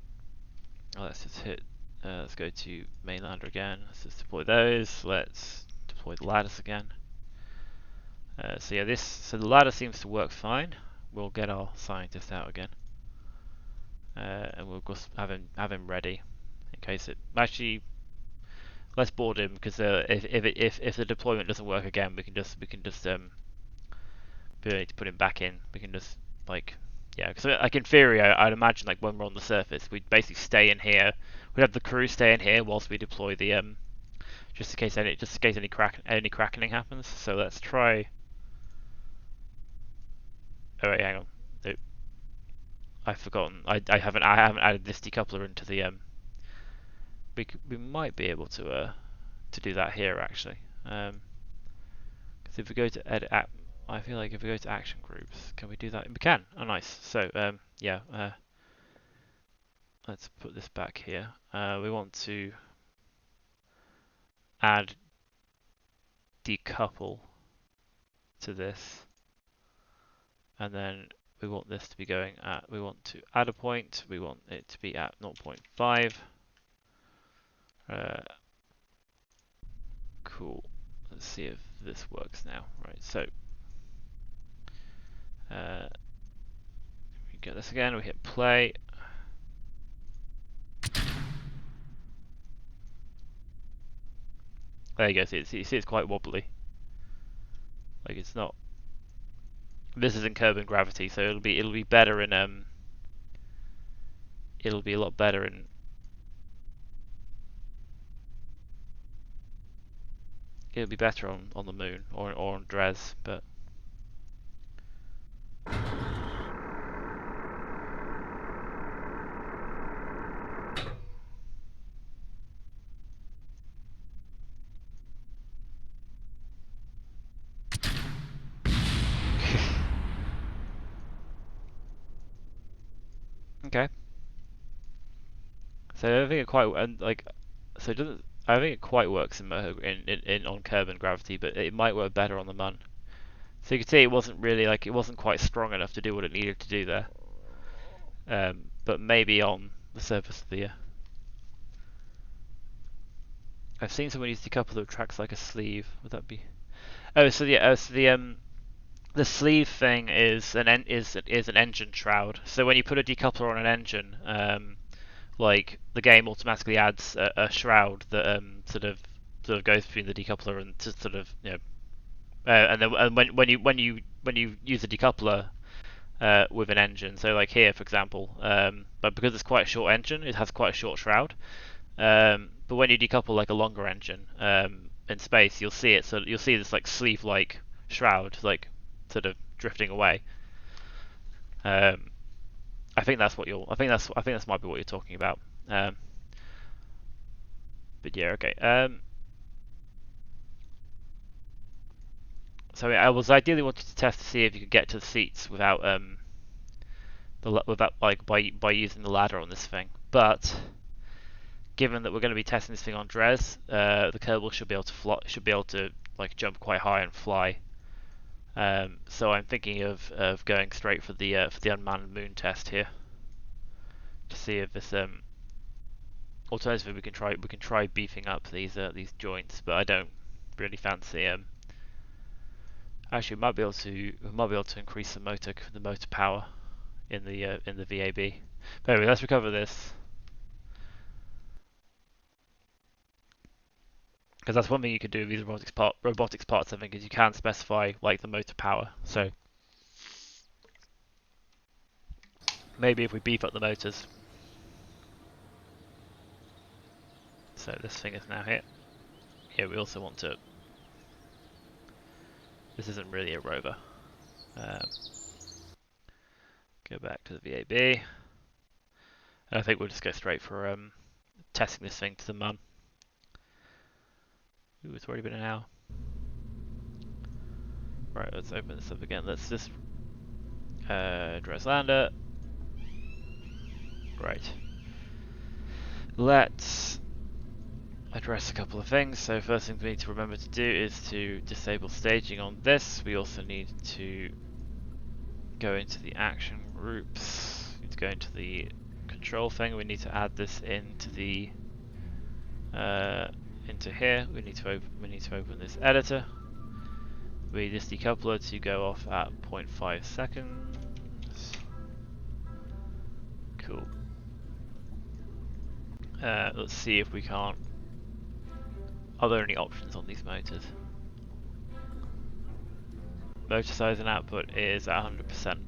Oh, let's just hit. Let's go to main lander again. Let's just deploy those. Let's deploy the ladders again. So yeah, so the ladder seems to work fine. We'll get our scientist out again, and we'll just have him ready in case it actually. Let's board him because if the deployment doesn't work again, we can just we don't need to put him back in. We can just like yeah, because like in theory, I'd imagine like when we're on the surface, we'd basically stay in here. We'd have the crew stay in here whilst we deploy the just in case any cracking happens. So let's try. Oh wait, hang on. Nope. I've forgotten. I haven't added this decoupler into the we might be able to do that here actually. Because if we go to edit app I feel like if we go to action groups, can we do that? We can. Oh, nice. So yeah, let's put this back here. We want to add decouple to this, and then we want this to be going at, we want to add a point, we want it to be at 0.5. Cool. Let's see if this works now. Right, so we get this again, we hit play. There you go, you see it's quite wobbly. Like it's not. This is in curve and gravity, so it'll be better in it'll be a lot better in it'll be better on the moon or on Dres, but okay. So I think it quite so it doesn't. I think it quite works in on curve and gravity, but it might work better on the Mun. So you can see it wasn't really it wasn't quite strong enough to do what it needed to do there. But maybe on the surface of the. I've seen someone use decouple that tracks like a sleeve. Would that be? Oh, so yeah. So the sleeve thing is an engine shroud. So when you put a decoupler on an engine, like the game automatically adds a shroud that sort of goes between the decoupler and to sort of and then when you use a decoupler with an engine, so like here for example, but because it's quite a short engine, it has quite a short shroud. But when you decouple like a longer engine in space, you'll see it. So you'll see this like sleeve-like shroud, like sort of drifting away. I think that's what you'll. I think that's might be what you're talking about. But yeah, okay. So I was ideally wanting to test to see if you could get to the seats without by using the ladder on this thing. But given that we're going to be testing this thing on Dres, the Kerbal should be able to like jump quite high and fly. So I'm thinking of going straight for the unmanned moon test here to see if this alternatively we can try beefing up these joints, but I don't really fancy actually we might be able to increase the motor power in the VAB. But anyway, let's recover this. Because that's one thing you can do with these robotics parts, I think, is you can specify like the motor power. So maybe if we beef up the motors. So this thing is now here. Yeah, we also want to. This isn't really a rover. Go back to the VAB. And I think we'll just go straight for testing this thing to the Mun. Ooh, it's already been an hour. Right, let's open this up again. Let's just Dres Lander. Right. Let's address a couple of things. So first thing we need to remember to do is to disable staging on this. We also need to go into the action groups. We need to go into the control thing. We need to add this into the into here. We need to open this editor. We need this decoupler to go off at 0.5 seconds. Cool. Let's see if we can't. Are there any options on these motors? Motor size and output is at 100%.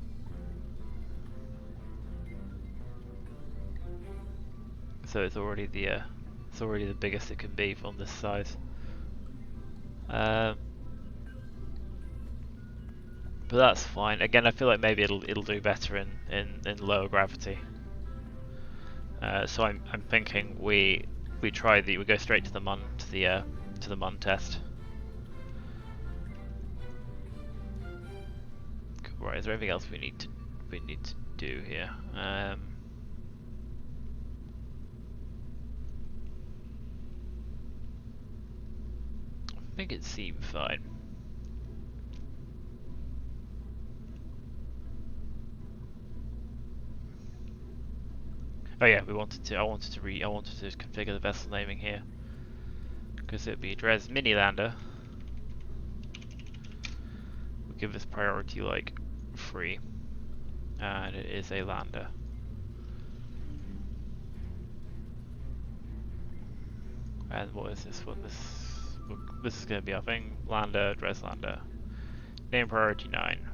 So it's already the biggest it can be on this size. But that's fine. Again, I feel like maybe it'll do better in lower gravity. So I'm thinking we go straight to the Mun test. Right, is there anything else we need to do here? I think it seemed fine. Oh yeah, I wanted to configure the vessel naming here because it'd be Dres Mini Lander. We'll give this priority like 3, and it is a lander. And what is this one? This is going to be our thing. Lander, Dres Lander. Name priority 9.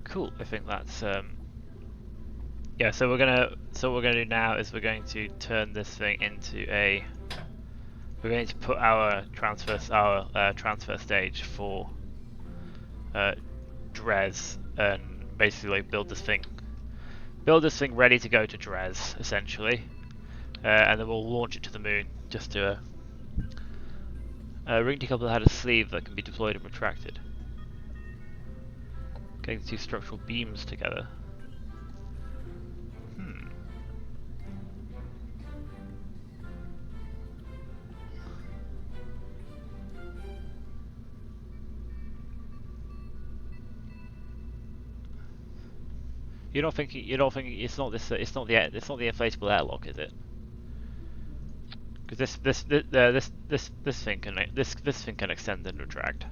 Cool. I think that's yeah. So what we're gonna do now is we're going to turn this thing into a. We're going to put our transfer stage for Dres, and basically build this thing ready to go to Dres, essentially, and then we'll launch it to the moon. Just to ring decoupler had a sleeve that can be deployed and retracted. Getting the 2 structural beams together. You don't think it's not the inflatable airlock, is it? Because this thing can extend and retract.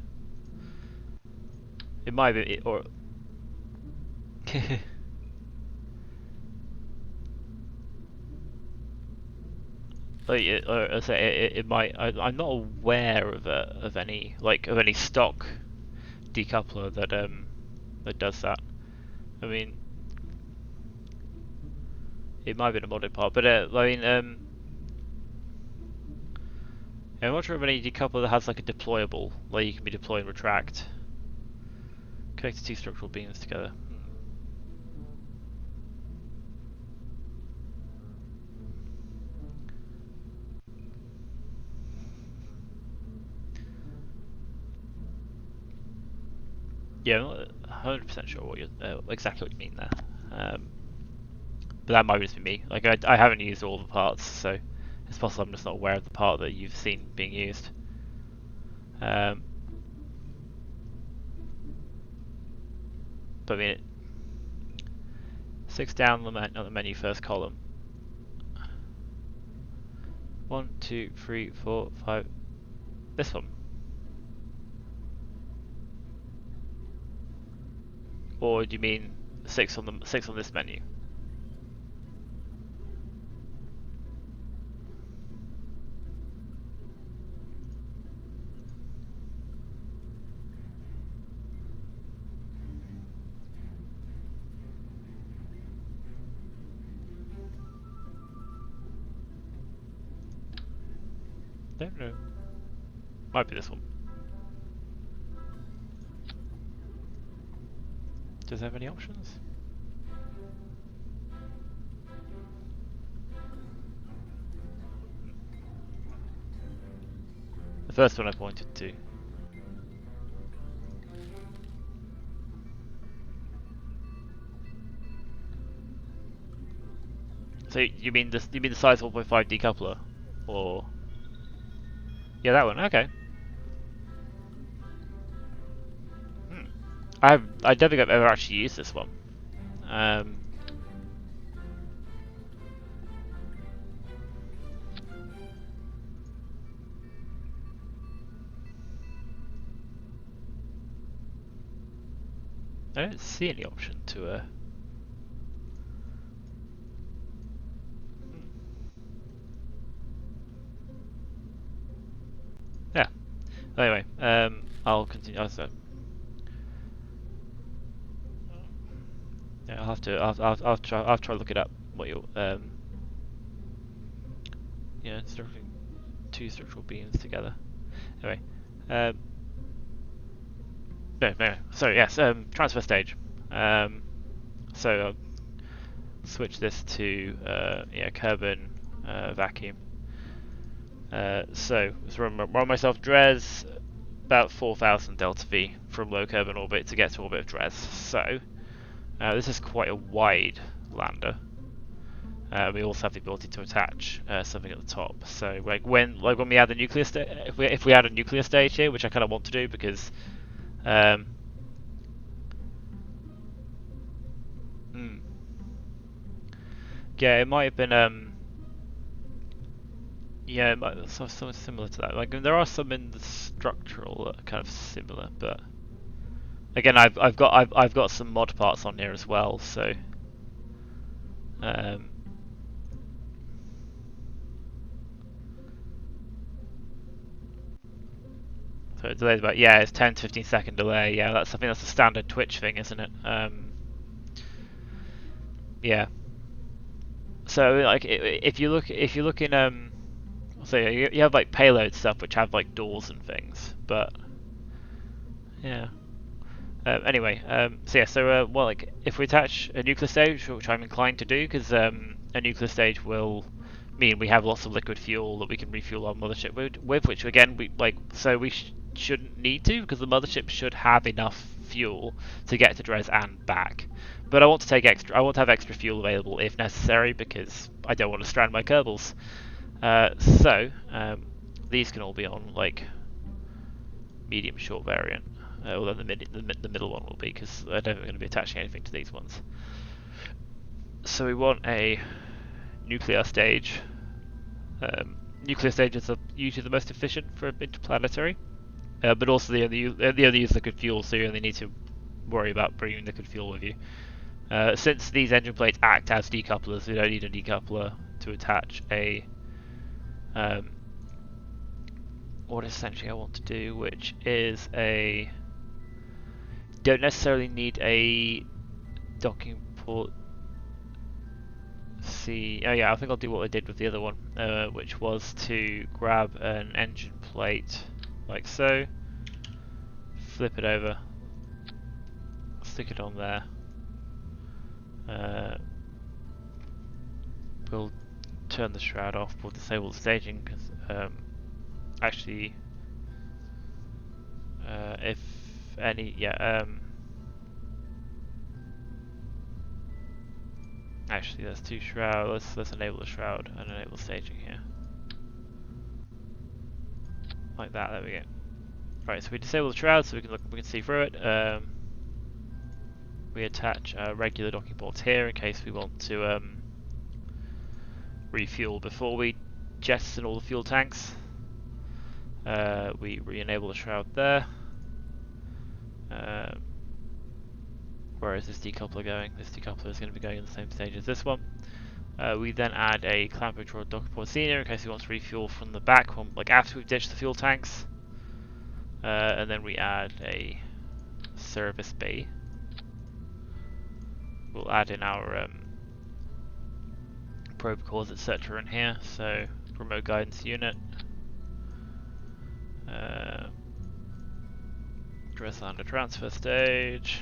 It might be or it might. I'm not aware of any stock decoupler that does that. I mean, it might be a modded part, but I'm not sure of any decoupler that has like a deployable, like you can be deploy and retract. Connect 2 structural beams together. Yeah, I'm not 100% sure what exactly what you mean there. But that might just be me. Like I haven't used all the parts, so it's possible I'm just not aware of the part that you've seen being used. But I mean, 6 down on the menu, first column. 1, 2, 3, 4, 5. This one. Or do you mean 6 on this menu? Don't know. Might be this one. Does it have any options? The first one I pointed to. So you mean the size 1.5 decoupler, or? Yeah, that one. Okay. I don't think I've ever actually used this one. I don't see any option to Yeah. Anyway, I'll continue. Yeah, I'll try to look it up. What you yeah, structuring 2 structural beams together. Anyway, no. So yes, transfer stage. So I'll switch this to Kerbal vacuum. So run myself Dres about 4,000 delta V from low Kerbal orbit to get to orbit of Dres. So this is quite a wide lander. We also have the ability to attach something at the top. So like when we add the nuclear stage, if we add a nuclear stage here, which I kind of want to do because yeah, it might have been yeah, it might have something similar to that. Like there are some in the structural that are kind of similar, but again, I've got some mod parts on here as well, so so delay's about, yeah, it's 10 to 15 second delay. Yeah, I think that's a standard Twitch thing, isn't it? Yeah. So like if you look in so you have like payload stuff which have like doors and things, but yeah. Anyway, so yeah, so well, like if we attach a nuclear stage, which I'm inclined to do, because a nuclear stage will mean we have lots of liquid fuel that we can refuel our mothership with, which again we like, so we shouldn't need to, because the mothership should have enough fuel to get to Dres and back. But I want to have extra fuel available if necessary, because I don't want to strand my Kerbals. So these can all be on like medium short variant. Although the middle one will be, because I don't think we're going to be attaching anything to these ones. So we want a nuclear stage. Nuclear stages are usually the most efficient for interplanetary, but also they only use liquid fuel, so you only need to worry about bringing liquid fuel with you. Since these engine plates act as decouplers, we don't need a decoupler to attach a what essentially I want to do, which is a don't necessarily need a docking port. See, oh yeah, I think I'll do what I did with the other one, which was to grab an engine plate like so, flip it over, stick it on there. We'll turn the shroud off, we'll disable the staging, because actually, if any, yeah, actually there's two shrouds, let's enable the shroud and enable staging here. Like that, there we go. Right, so we disable the shroud so we can see through it. We attach regular docking ports here in case we want to refuel before we jettison all the fuel tanks. We re-enable the shroud there. Where is this decoupler going? This decoupler is going to be going in the same stage as this one. We then add a clamping toward docking port senior in case we want to refuel from the back, like after we've ditched the fuel tanks. And then we add a service bay. We'll add in our probe cores, etc. in here. So remote guidance unit. Dres Lander transfer stage.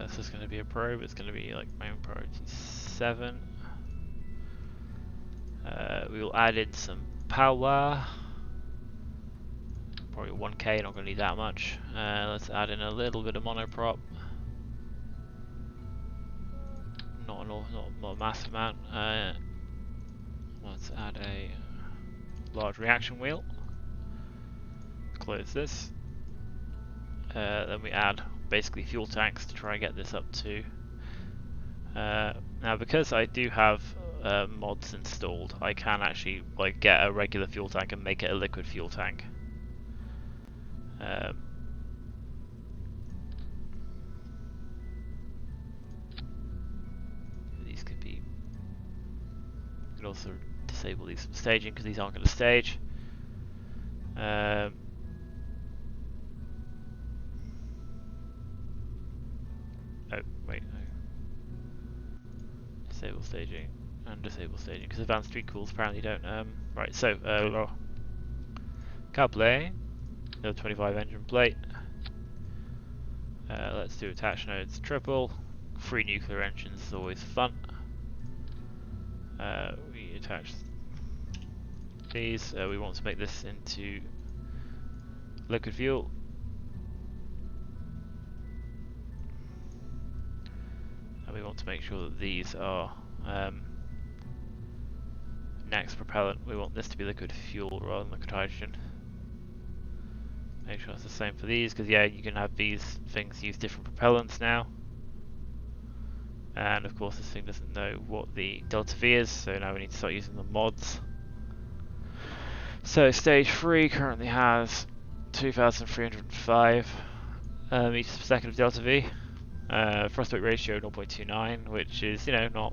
This is going to be a probe. It's going to be like main priority 7. We will add in some power. Probably 1k, not going to need that much. Let's add in a little bit of monoprop. Not a massive amount. Let's add a large reaction wheel. Close this. Then we add basically fuel tanks to try and get this up to. Now, because I do have mods installed, I can actually like get a regular fuel tank and make it a liquid fuel tank. These could be. You could also disable these from staging because these aren't going to stage. Oh, wait, no. Disable staging and disable staging because advanced recalls apparently don't. Right, so car play, another 25 engine plate. Let's do attach nodes triple. 3 nuclear engines is always fun. We attach these. We want to make this into liquid fuel. And we want to make sure that these are next propellant. We want this to be liquid fuel rather than liquid hydrogen. Make sure it's the same for these, because yeah, you can have these things use different propellants now. And of course this thing doesn't know what the delta V is, so now we need to start using the mods. So stage 3 currently has 2,305 meters per second of delta V. Thrust weight ratio 0.29, which is, you know,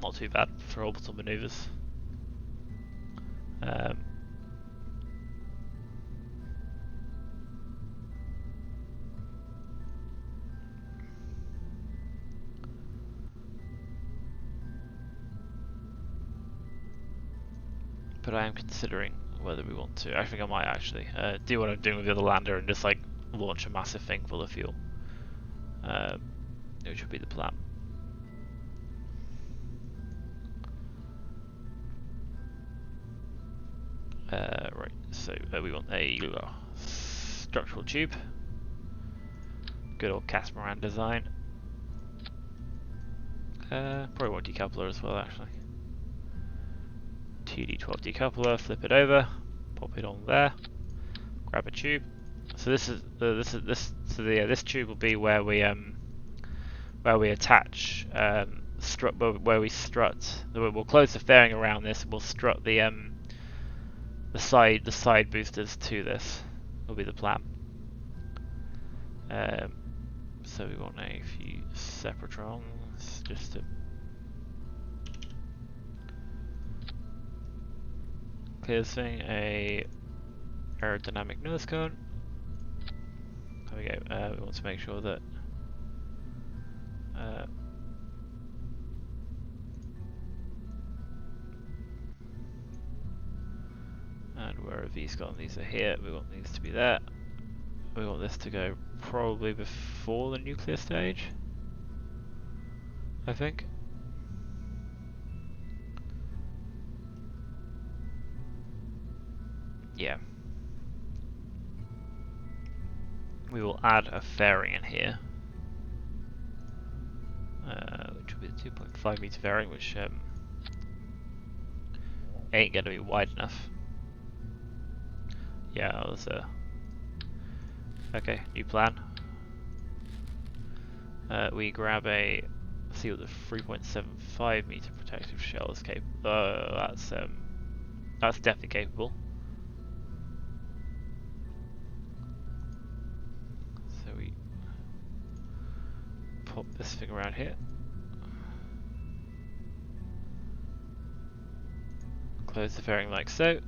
not too bad for orbital maneuvers. But I am considering whether we want to. I think I might actually do what I'm doing with the other lander and just like launch a massive thing full of fuel, which would be the plan. Right, so we want a structural tube. Good old Catamaran design. Probably want decoupler as well, actually. TD12 decoupler, flip it over, pop it on there, grab a tube. So this tube will be where we attach where we strut. We'll close the fairing around this, and we'll strut the side boosters to this. Will be the plan. So we want a few separatrons just to clear this thing. A aerodynamic nose cone. There we go. We want to make sure that and where have these gone? These are here. We want these to be there. We want this to go probably before the nuclear stage, I think. Yeah. We will add a fairing in here, which will be the 2.5 meter fairing, which ain't going to be wide enough. Yeah, that was okay, new plan. We grab a, see what the 3.75 meter protective shell is capable. That's definitely capable. So we pop this thing around here. Close the fairing like so.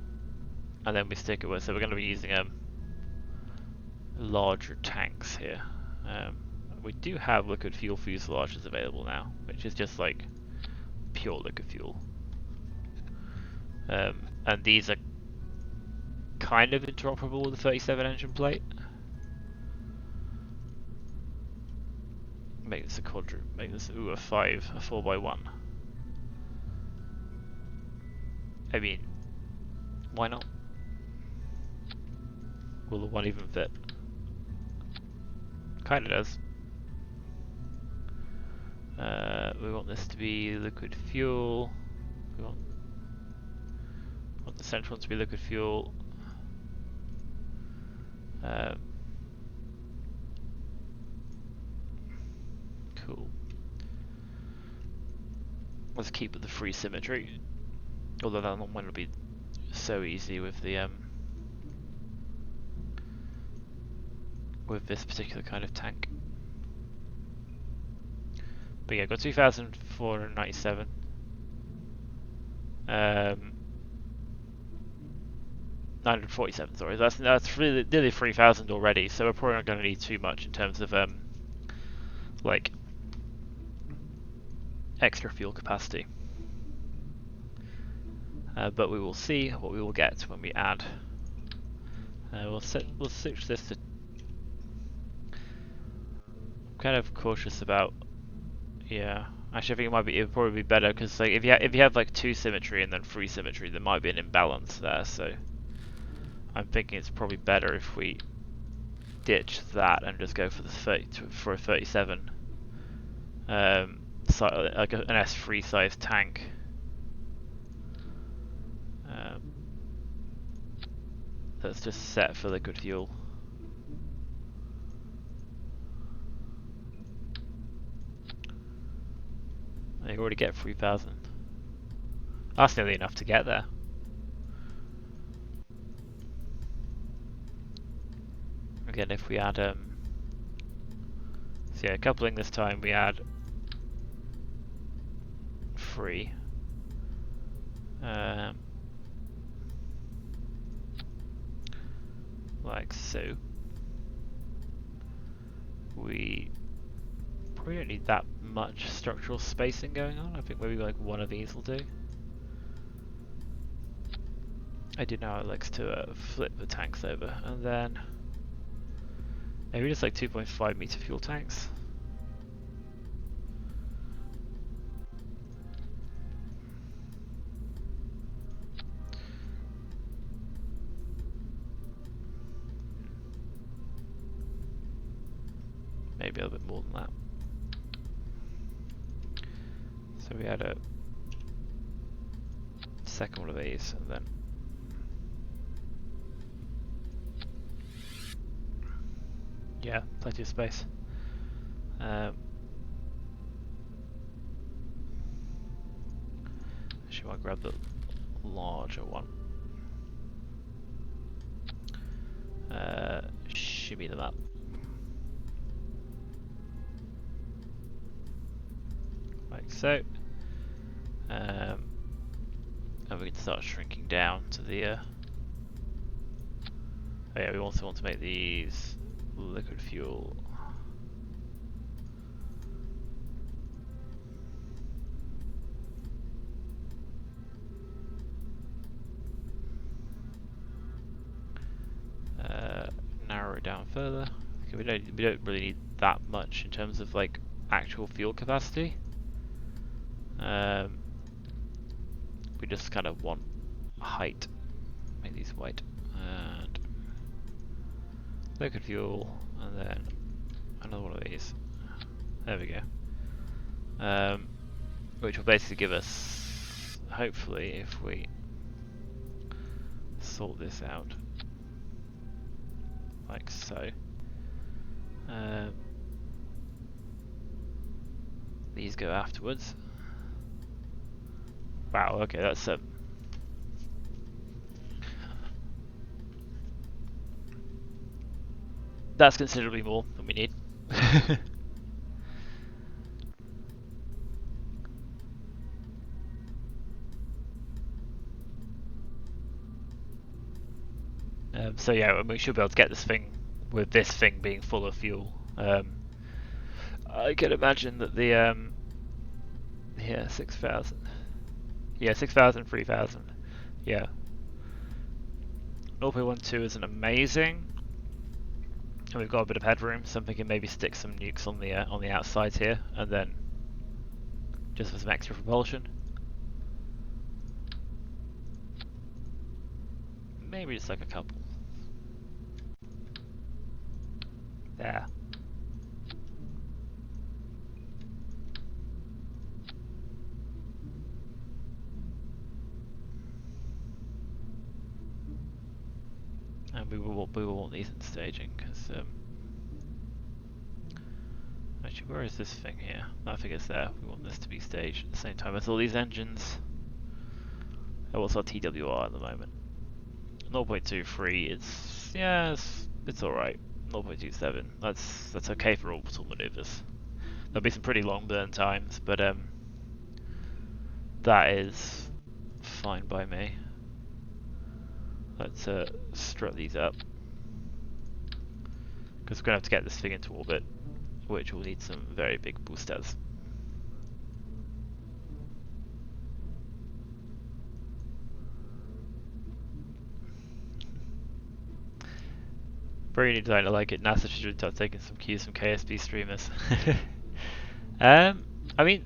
And then we stick it with, so we're going to be using larger tanks here. We do have liquid fuel fuselages available now, which is just like pure liquid fuel. And these are kind of interoperable with the 37 engine plate. Make this a quadrant, make this a 4x1. I mean, why not? Will the one even fit? Kinda does. We want this to be liquid fuel. We want the central one to be liquid fuel. Cool. Let's keep with the free symmetry. Although that one will be so easy with the with this particular kind of tank. But yeah, got 2,497. 947, sorry. That's really nearly 3,000 already, so we're probably not going to need too much in terms of like extra fuel capacity. But we will see what we will get when we add. We'll switch this to. I'm kind of cautious about. Yeah, Actually, I think it would probably be better because like if you have like 2 symmetry and then 3 symmetry, there might be an imbalance there. So I'm thinking it's probably better if we ditch that and just go for the 37. Like an S3 size tank. That's just set for liquid fuel. You already get 3,000. That's nearly enough to get there. Again, if we add so yeah, coupling this time we add 3. Like so. We probably don't need that much structural spacing going on. I think maybe like one of these will do. I do know it likes to flip the tanks over, and then maybe just like 2.5 meter fuel tanks. Maybe a little bit more than that. So we had a second one of these, and then yeah, plenty of space. Actually, I'll grab the larger one. Shimmy them up. Like so. And we can start shrinking down to the oh yeah, we also want to make these liquid fuel. Narrow it down further. Okay, we don't really need that much in terms of like actual fuel capacity. We just kind of want height. Make these white and liquid fuel, and then another one of these. There we go. Which will basically give us, hopefully, if we sort this out, like so. These go afterwards. Wow, okay, that's considerably more than we need. So yeah, we should be able to get this thing with this thing being full of fuel. I can imagine that the yeah, 6,000. Yeah, 6,000, 3,000. Yeah. 0.12 isn't amazing. And we've got a bit of headroom, so I'm thinking maybe stick some nukes on the outsides here, and then just for some extra propulsion. Maybe just like a couple. There. And we will want these in staging, because actually, where is this thing here? I think it's there. We want this to be staged at the same time as all these engines. Oh, what's our TWR at the moment? 0.23. It's all right. 0.27. That's okay for orbital maneuvers. There'll be some pretty long burn times, but that is fine by me. Let's strut these up, because we're going to have to get this thing into orbit, which will need some very big boosters. Very new design, I like it. NASA should start taking some cues from KSP streamers. I mean,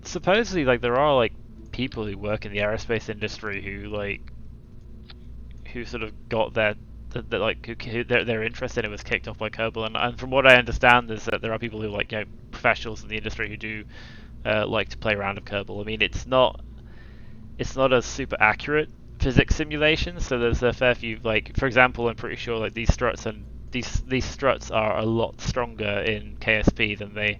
supposedly like there are like people who work in the aerospace industry who sort of got their interest in it was kicked off by Kerbal, and from what I understand is that there are people who like professionals in the industry who do like to play around with Kerbal. I mean, it's not a super accurate physics simulation, so there's a fair few, like for example, I'm pretty sure like these struts are a lot stronger in KSP than they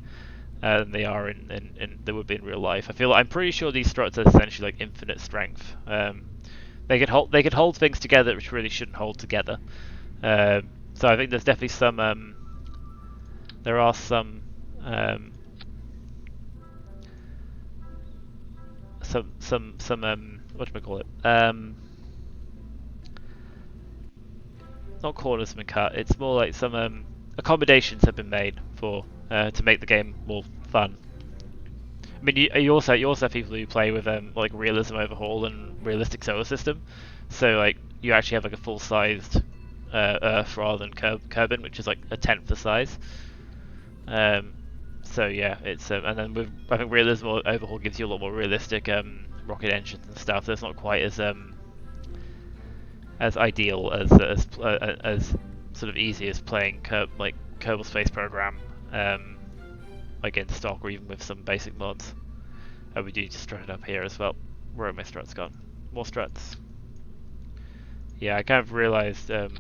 are in they would be in real life. I'm pretty sure these struts are essentially like infinite strength. They could hold things together which really shouldn't hold together. So I think there's definitely some there are some whatchamacallit, not corners have been cut. It's more like some accommodations have been made for to make the game more fun. I mean, you also have people who play with like realism overhaul and realistic solar system, so like you actually have like a full-sized Earth rather than Kerbin, which is like a tenth the size. So yeah, it's and then I think realism overhaul gives you a lot more realistic rocket engines and stuff. So it's not quite as ideal as sort of easy as playing Kerbal Space Program like in stock or even with some basic mods. We do just strut it up here as well. Where are my struts gone? More struts. Yeah, I kind of realised the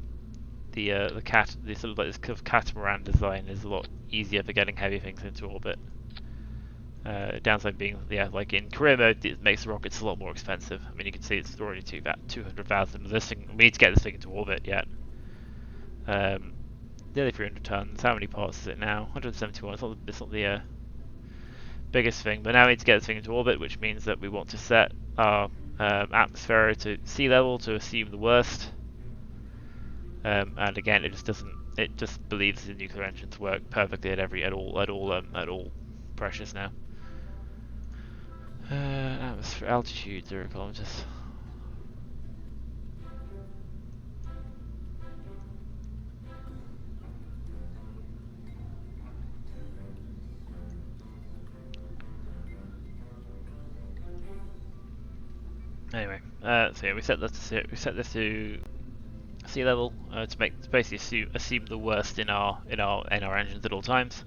sort of like this kind of catamaran design is a lot easier for getting heavy things into orbit. Downside being, like in career mode, it makes the rockets a lot more expensive. I mean, you can see it's already 200,000. This thing, we need to get this thing into orbit yet. Nearly 300 tons. How many parts is it now? 171. It's not the biggest thing, but now we need to get this thing into orbit, which means that we want to set our atmosphere to sea level to assume the worst. And again, it just believes the nuclear engines work perfectly at all pressures now. Atmosphere altitude 0 kilometers. Anyway, so yeah, we set this to sea level to basically assume the worst in our engines at all times.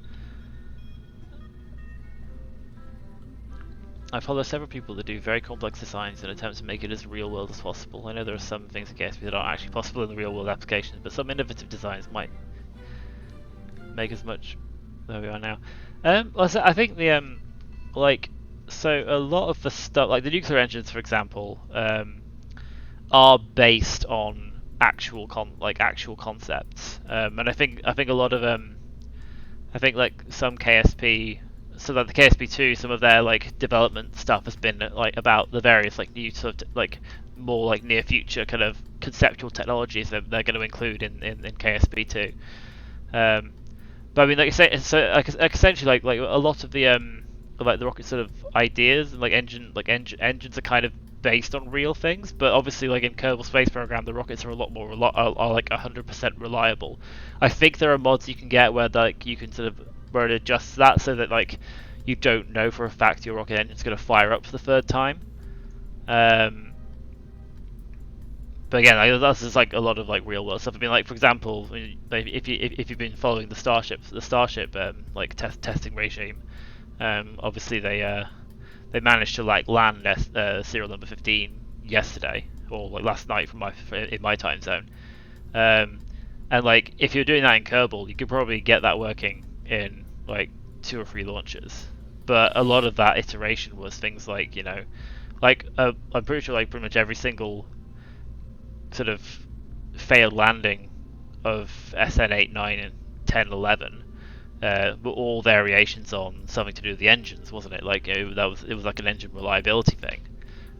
I follow several people that do very complex designs and attempt to make it as real world as possible. I know there are some things in KSP that aren't actually possible in the real world applications, but some innovative designs might make as much. There we are now. Also, I think the so a lot of the stuff, like the nuclear engines, for example, are based on actual concepts, and I think a lot of I think like some KSP. So like the KSP2, some of their like development stuff has been like about the various like new sort of like more like near future kind of conceptual technologies that they're going to include in KSP2. But I mean, like I say, so like essentially like a lot of the like the rocket sort of ideas and like engines are kind of based on real things, but obviously like in Kerbal Space Program the rockets are a lot more are like 100% reliable. I think there are mods you can get where like you can sort of where it adjusts that so that like you don't know for a fact your rocket engine's going to fire up for the third time. But again, that's just like a lot of like real world stuff. I mean, like for example, if you've been following the Starship like testing regime, obviously they managed to like land serial number 15 yesterday or like last night in my time zone. And like if you're doing that in Kerbal, you could probably get that working in like 2 or 3 launches, but a lot of that iteration was things like like I'm pretty sure like pretty much every single sort of failed landing of SN 8, 9, and 10, 11 were all variations on something to do with the engines, wasn't it? Like it was like an engine reliability thing,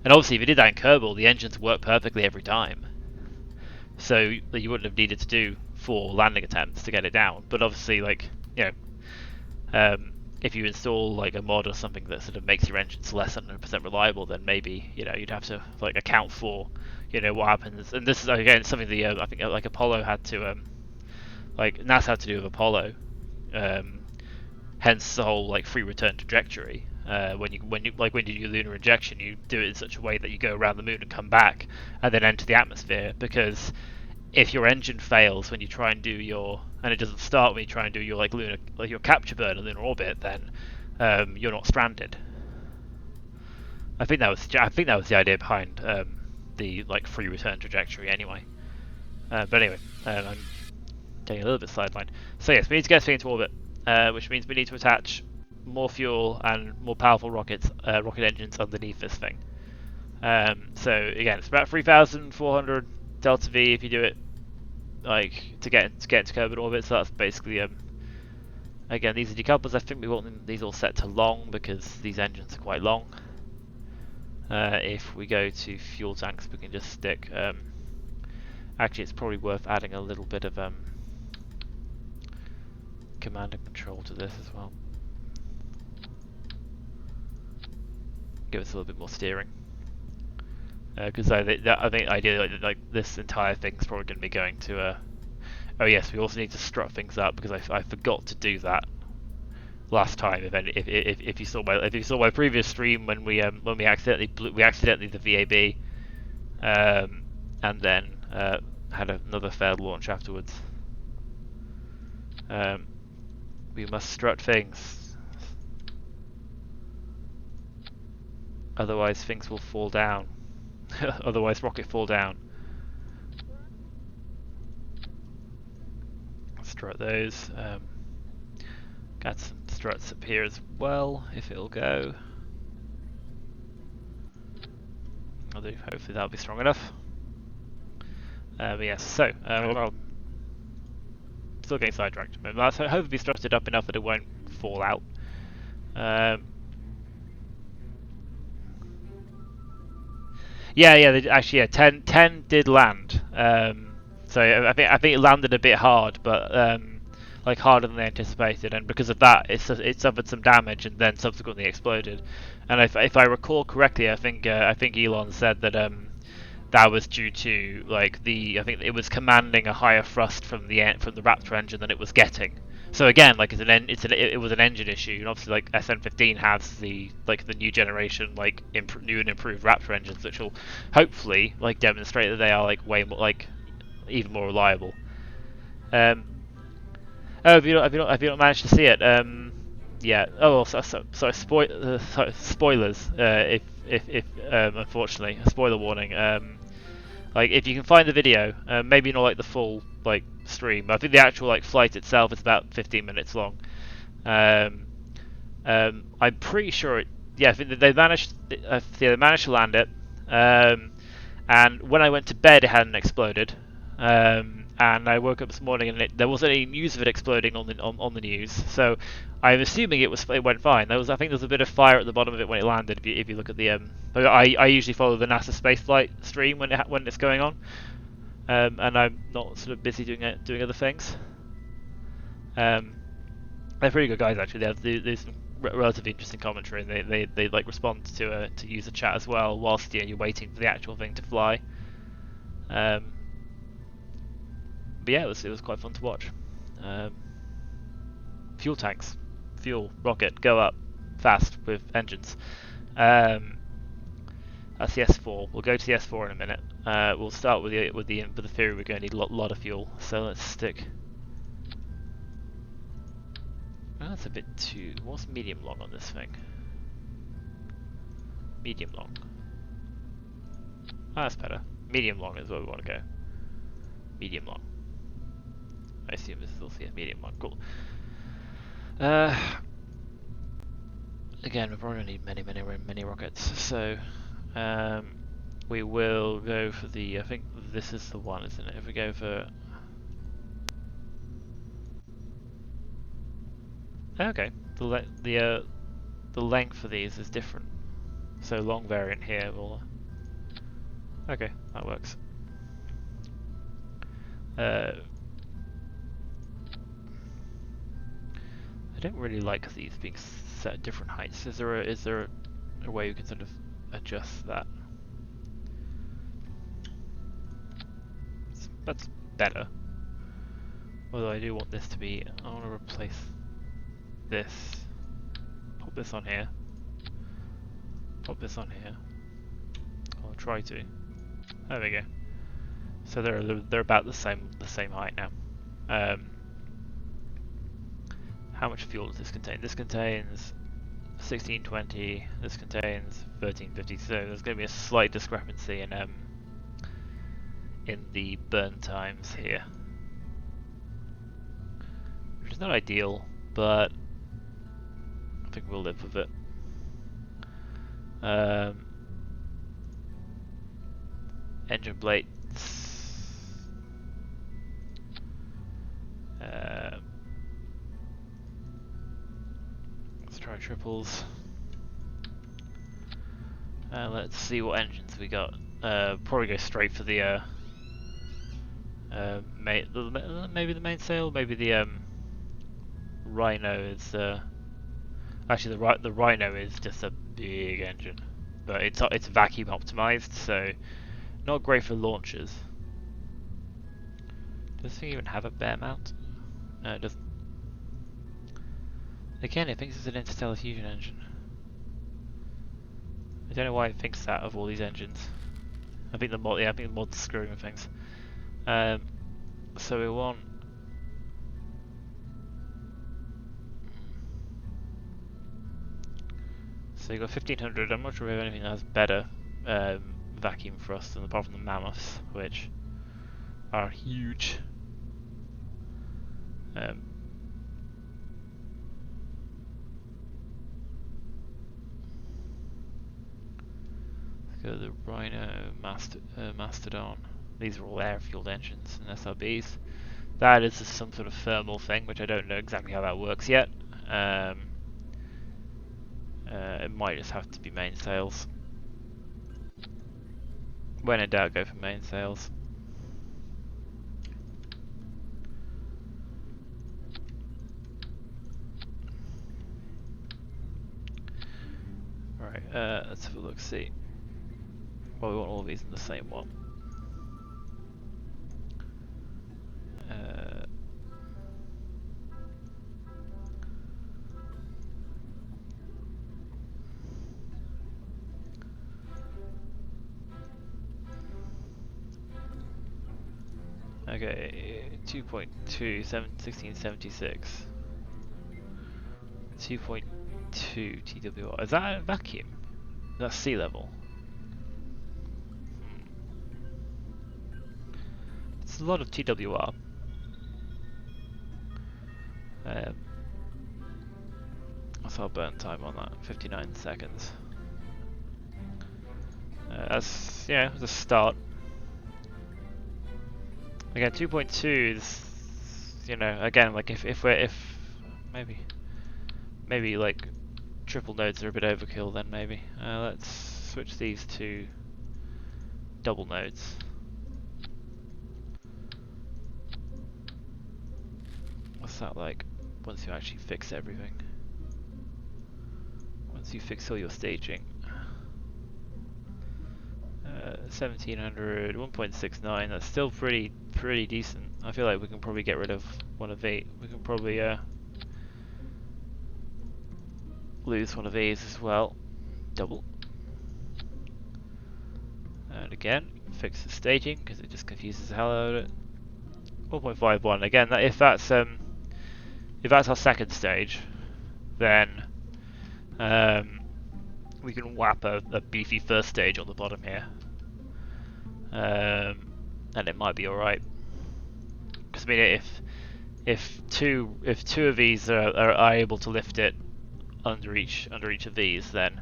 and obviously if you did that in Kerbal, the engines work perfectly every time, so you wouldn't have needed to do 4 landing attempts to get it down. But obviously like if you install like a mod or something that sort of makes your engines less than 100% reliable, then maybe you'd have to like account for what happens. And this is again something the I think like Apollo had to like NASA had to do with Apollo, hence the whole like free return trajectory. When you do your lunar injection, you do it in such a way that you go around the moon and come back, and then enter the atmosphere. Because if your engine fails when you try and do and it doesn't start when you try and do your your capture burn in lunar orbit, then you're not stranded. I think that was the idea behind the free return trajectory anyway. But anyway, I'm getting a little bit sidelined. So yes, we need to get this thing into orbit, which means we need to attach more fuel and more powerful rocket engines underneath this thing. So again, it's about 3,400 delta V if you do it to get into Kerbal orbit. So that's basically again, these are decouplers. I think we want these all set to long because these engines are quite long. If we go to fuel tanks, we can just stick. Actually, it's probably worth adding a little bit of command and control to this as well. Give us a little bit more steering. Because I think ideally, this entire thing's probably going to be going to. Oh yes, we also need to strut things up because I forgot to do that last time. If you saw my previous stream when we accidentally the VAB, and then had another failed launch afterwards. We must strut things, otherwise things will fall down. Otherwise, rocket fall down. Strut those. Got some struts up here as well, if it'll go. Hopefully that'll be strong enough. But yes, so well, still getting sidetracked. But that's hopefully strutted up enough that it won't fall out. Yeah, 10 did land. So I think it landed a bit hard, but harder than they anticipated, and because of that, it suffered some damage and then subsequently exploded. And if I recall correctly, I think Elon said that that was due to I think it was commanding a higher thrust from the Raptor engine than it was getting. So again, it was an engine issue, and obviously SN15 has the new generation new and improved Raptor engines, which will hopefully demonstrate that they are way more even more reliable. Have you not managed to see it? Yeah. Oh, sorry. Spoilers. If unfortunately, a spoiler warning. If you can find the video, maybe not the full stream. I think the actual flight itself is about 15 minutes long. I'm pretty sure I think they managed. They managed to land it. And when I went to bed, it hadn't exploded. And I woke up this morning and there wasn't any news of it exploding on the news. So I'm assuming it went fine. I think there was a bit of fire at the bottom of it when it landed. If you look at the I usually follow the NASA spaceflight stream when it's going on, and I'm not sort of busy doing other things. They're pretty good guys actually. They have some relatively interesting commentary, and they respond to user chat as well whilst you're waiting for the actual thing to fly. But yeah, it was quite fun to watch. Fuel tanks, rocket, go up fast with engines. That's the S4. We'll go to the S4 in a minute. We'll start with the theory we're going to need a lot of fuel. So let's stick. Oh, that's a bit too. What's medium long on this thing? Medium long. Oh, that's better. Medium long is where we want to go. Medium long. I assume this is also medium one. Cool. Again, we're probably going to need many rockets. So we will go for the. I think this is the one, isn't it? If we go for. Okay, the length for these is different. So long variant here will. Okay, that works. I don't really like these being set at different heights. Is there a way you can sort of adjust that? That's better. Although I do want this to be. I want to replace this. Put this on here. pop this on here. I'll try to. There we go. So they're about the same height now. How much fuel does this contain? This contains 1620. This contains 1350. So there's going to be a slight discrepancy in the burn times here, which is not ideal, but I think we'll live with it. Engine plates. Let's try triples. Let's see what engines we got. Probably go straight for the maybe the mainsail, maybe the Rhino is actually the Rhino is just a big engine, but it's vacuum optimized, so not great for launches. Does this thing even have a bare mount? No, it doesn't. Again, it thinks it's an interstellar fusion engine. I don't know why it thinks that of all these engines. I think the mod's screwing with things. So we want. So you got 1500. I'm not sure we have anything that has better vacuum thrust than apart from the mammoths, which are huge. Let's go to the Rhino, Mastodon. These are all air-fueled engines and SRBs. That is just some sort of thermal thing, which I don't know exactly how that works yet. It might just have to be mainsails. When in doubt, go for mainsails. Right, let's have a look, see. Well, we want all of these in the same one. Okay, 2.2, 1676. 2.2 TWR. Is that a vacuum? That's sea level. It's a lot of TWR. What's our burn time on that? 59 seconds. That's, yeah, the start. Again, 2.2 is, you know, again, like if maybe like triple nodes are a bit overkill, then maybe. Let's switch these to double nodes. What's that like once you actually fix everything? Once you fix all your staging. 1700, 1.69, that's still pretty decent. I feel like we can probably get rid of one of these. We can probably lose one of these as well. Double. And again, fix the staging because it just confuses the hell out of it. 1.51. Again, if that's our second stage, then we can whap a beefy first stage on the bottom here, and it might be all right. Because I mean, if two of these are able to lift it under each of these, then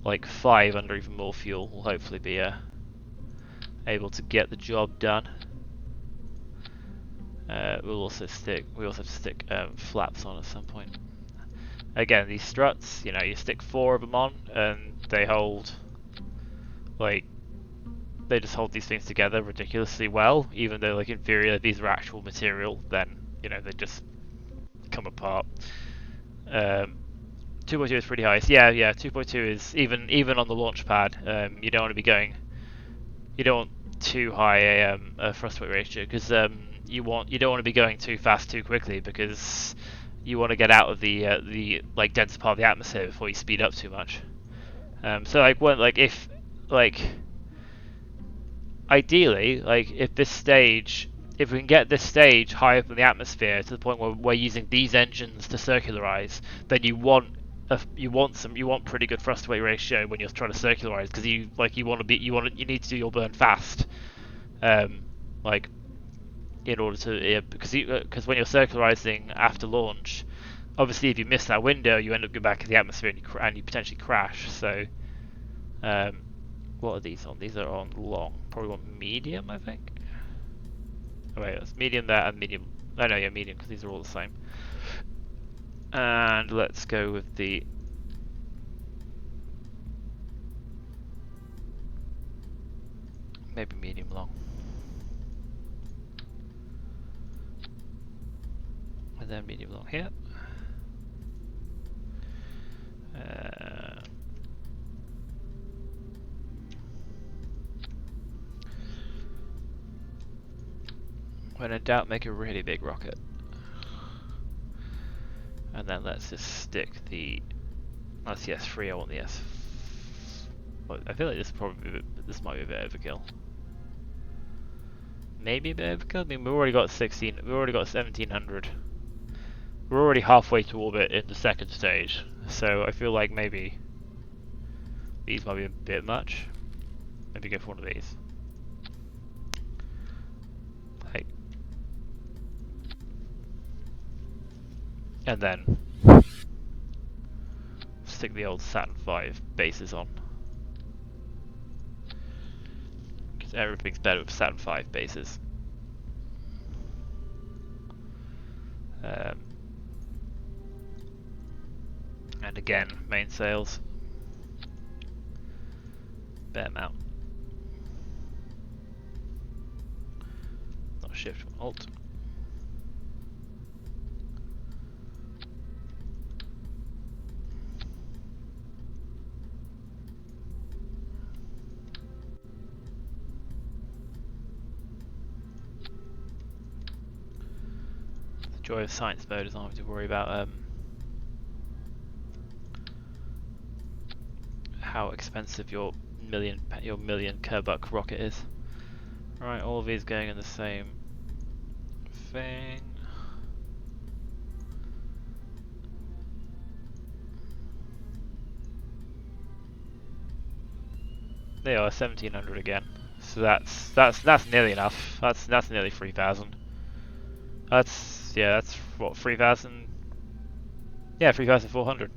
like 5 under even more fuel will hopefully be able to get the job done. We also have to stick flaps on at some point. Again, these struts, you know, you stick 4 of them on, and they hold, like, they just hold these things together ridiculously well. Even though, like, in theory, if these are actual material, then you know they just come apart. 2.2 is pretty high. So yeah, 2.2 is even on the launch pad. You don't want to be going, you don't want too high a thrust weight ratio because you don't want to be going too fast too quickly because you want to get out of the like denser part of the atmosphere before you speed up too much. So like if like ideally like if we can get this stage high up in the atmosphere to the point where we're using these engines to circularize, then you want pretty good thrust to weight ratio when you're trying to circularize, because you need to do your burn fast, like in order to because when you're circularizing after launch, obviously if you miss that window you end up going back in the atmosphere and you potentially crash. So what are these on? These are on long. Probably want medium, I think. Oh wait, that's medium there and medium. Oh no, yeah, medium, because these are all the same. And let's go with the maybe medium long. And then medium long here. When in doubt, make a really big rocket. And then let's just stick that's the S3, I want the S. I feel like this might be a bit overkill. Maybe a bit overkill. I mean, we've already got 1700. We're already halfway to orbit in the second stage, so I feel like maybe these might be a bit much. Maybe go for one of these. Like, and then stick the old Saturn V bases on, because everything's better with Saturn V bases. And again, main sails, bare mount, not shift, alt. The joy of science mode is not having to worry about how expensive your million Kerbal rocket is. Right, all of these going in the same thing. They are 1700 again, so that's nearly enough. That's nearly 3000. That's what, 3000. Yeah, 3400.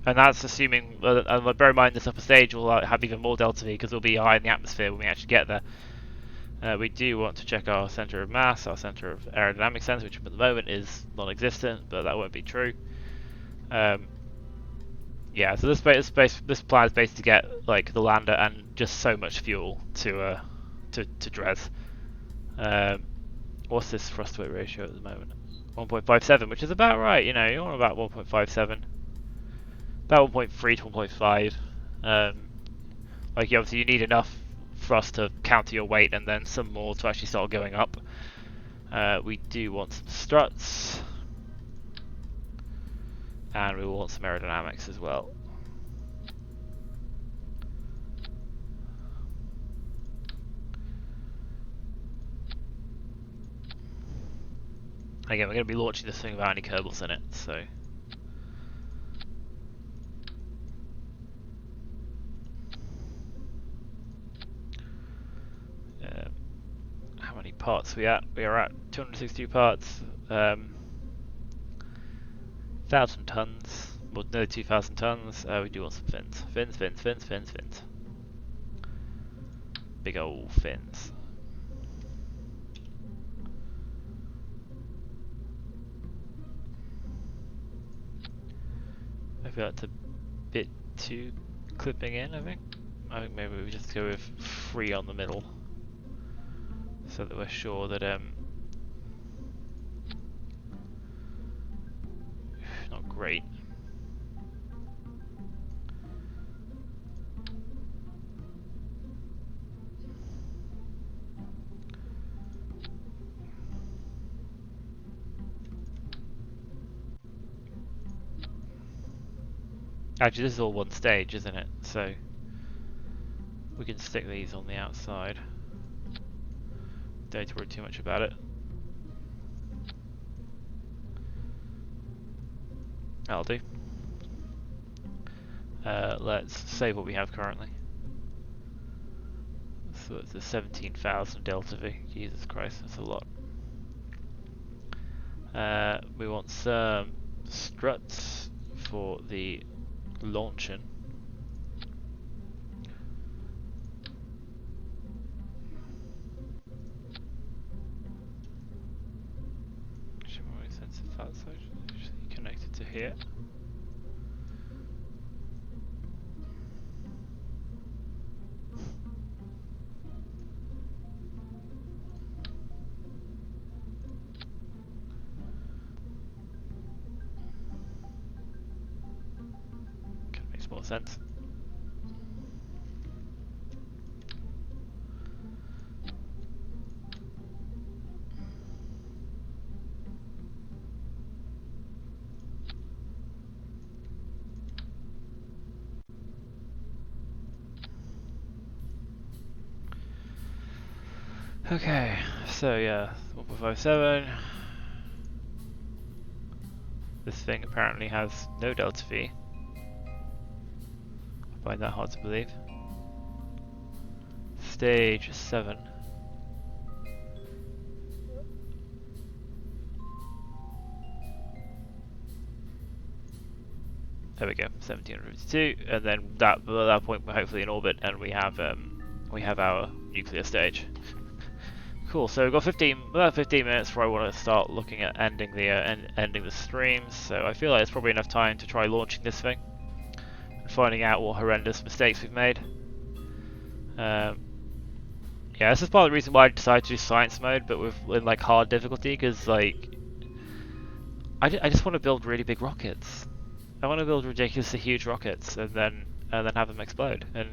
And that's assuming, and bear in mind this upper stage will have even more delta V because we'll be high in the atmosphere when we actually get there. We do want to check our center of mass, our center of aerodynamic sense, which at the moment is non-existent, but that won't be true. Yeah, so this plan is basically to get like the lander and just so much fuel to Dres. What's this thrust to weight ratio at the moment? 1.57, which is about right. You know, you're on about 1.57. About 1.3 to 1.5. Like obviously you need enough thrust to counter your weight and then some more to actually start going up. We do want some struts. And we want some aerodynamics as well. Again, we're going to be launching this thing without any Kerbals in it, so... how many parts we at? We are at 262 parts. 1,000 tons. Well, no, 2,000 tons. We do want some fins. Fins. Big old fins. I feel that's a bit too clipping in, I think. I think maybe we just go with 3 on the middle, so that we're sure that not great. Actually, this is all one stage, isn't it? So we can stick these on the outside. Don't worry too much about it. That'll do. Let's save what we have currently. So it's a 17,000 delta V. Jesus Christ, that's a lot. We want some struts for the launching. Should we sense if that's actually connected to here? Kind of makes more sense. Okay, so yeah, 1.57. This thing apparently has no delta V. I find that hard to believe. Stage 7. There we go, 1752, and then at that point we're hopefully in orbit, and we have our nuclear stage. Cool. So we've got about 15 minutes before I want to start looking at ending the streams. So I feel like it's probably enough time to try launching this thing and finding out what horrendous mistakes we've made. Yeah, this is part of the reason why I decided to do science mode, but in like hard difficulty, because like I just want to build really big rockets. I want to build ridiculously huge rockets and then have them explode. And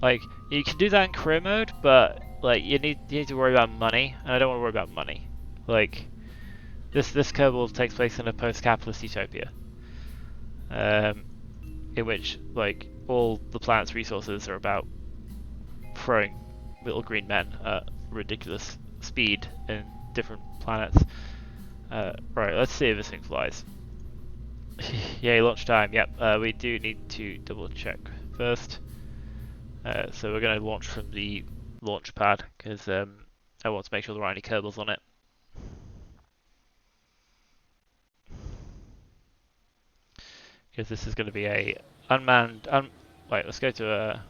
like you can do that in career mode, but like you need to worry about money, and I don't want to worry about money. Like this Kerbal takes place in a post-capitalist utopia, in which like all the planet's resources are about throwing little green men at ridiculous speed in different planets. Right, let's see if this thing flies. Yay, launch time. Yep, we do need to double check first. So we're going to launch from the launch pad because I want to make sure there aren't any Kerbals on it. Because this is going to be a unmanned. Wait, let's go to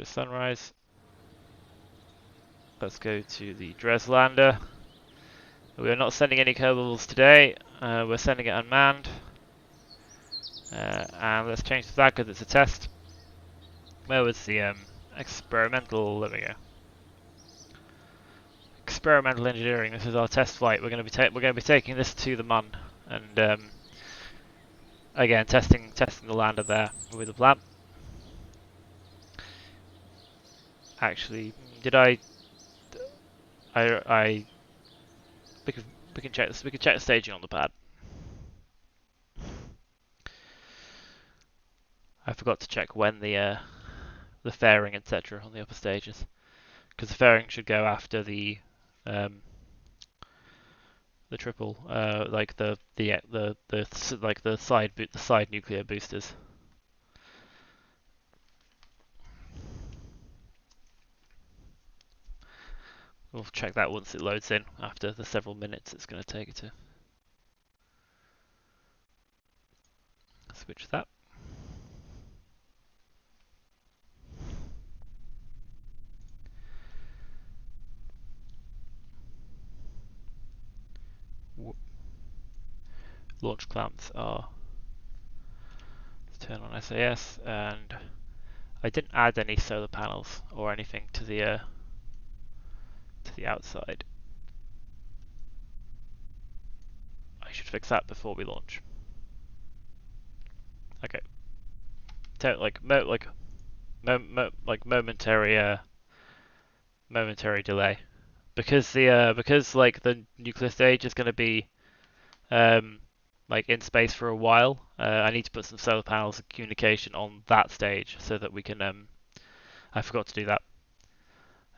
sunrise. Let's go to the Dres Lander. We are not sending any Kerbals today. We're sending it unmanned. And let's change the flag because it's a test. Where was the experimental? There we go. Experimental engineering. This is our test flight. We're going to be taking this to the Mun, and again testing the lander there with the plan. Actually, did I we can check this. We can check the staging on the pad. I forgot to check when the fairing etc. on the upper stages, because the fairing should go after the triple, like the side nuclear boosters. We'll check that once it loads in after the several minutes it's going to take it to switch that. Launch clamps are turn on SAS, and I didn't add any solar panels or anything to the outside. I should fix that before we launch. Okay. Momentary delay, because the nuclear stage is going to be like in space for a while. I need to put some solar panels and communication on that stage so that we can. I forgot to do that.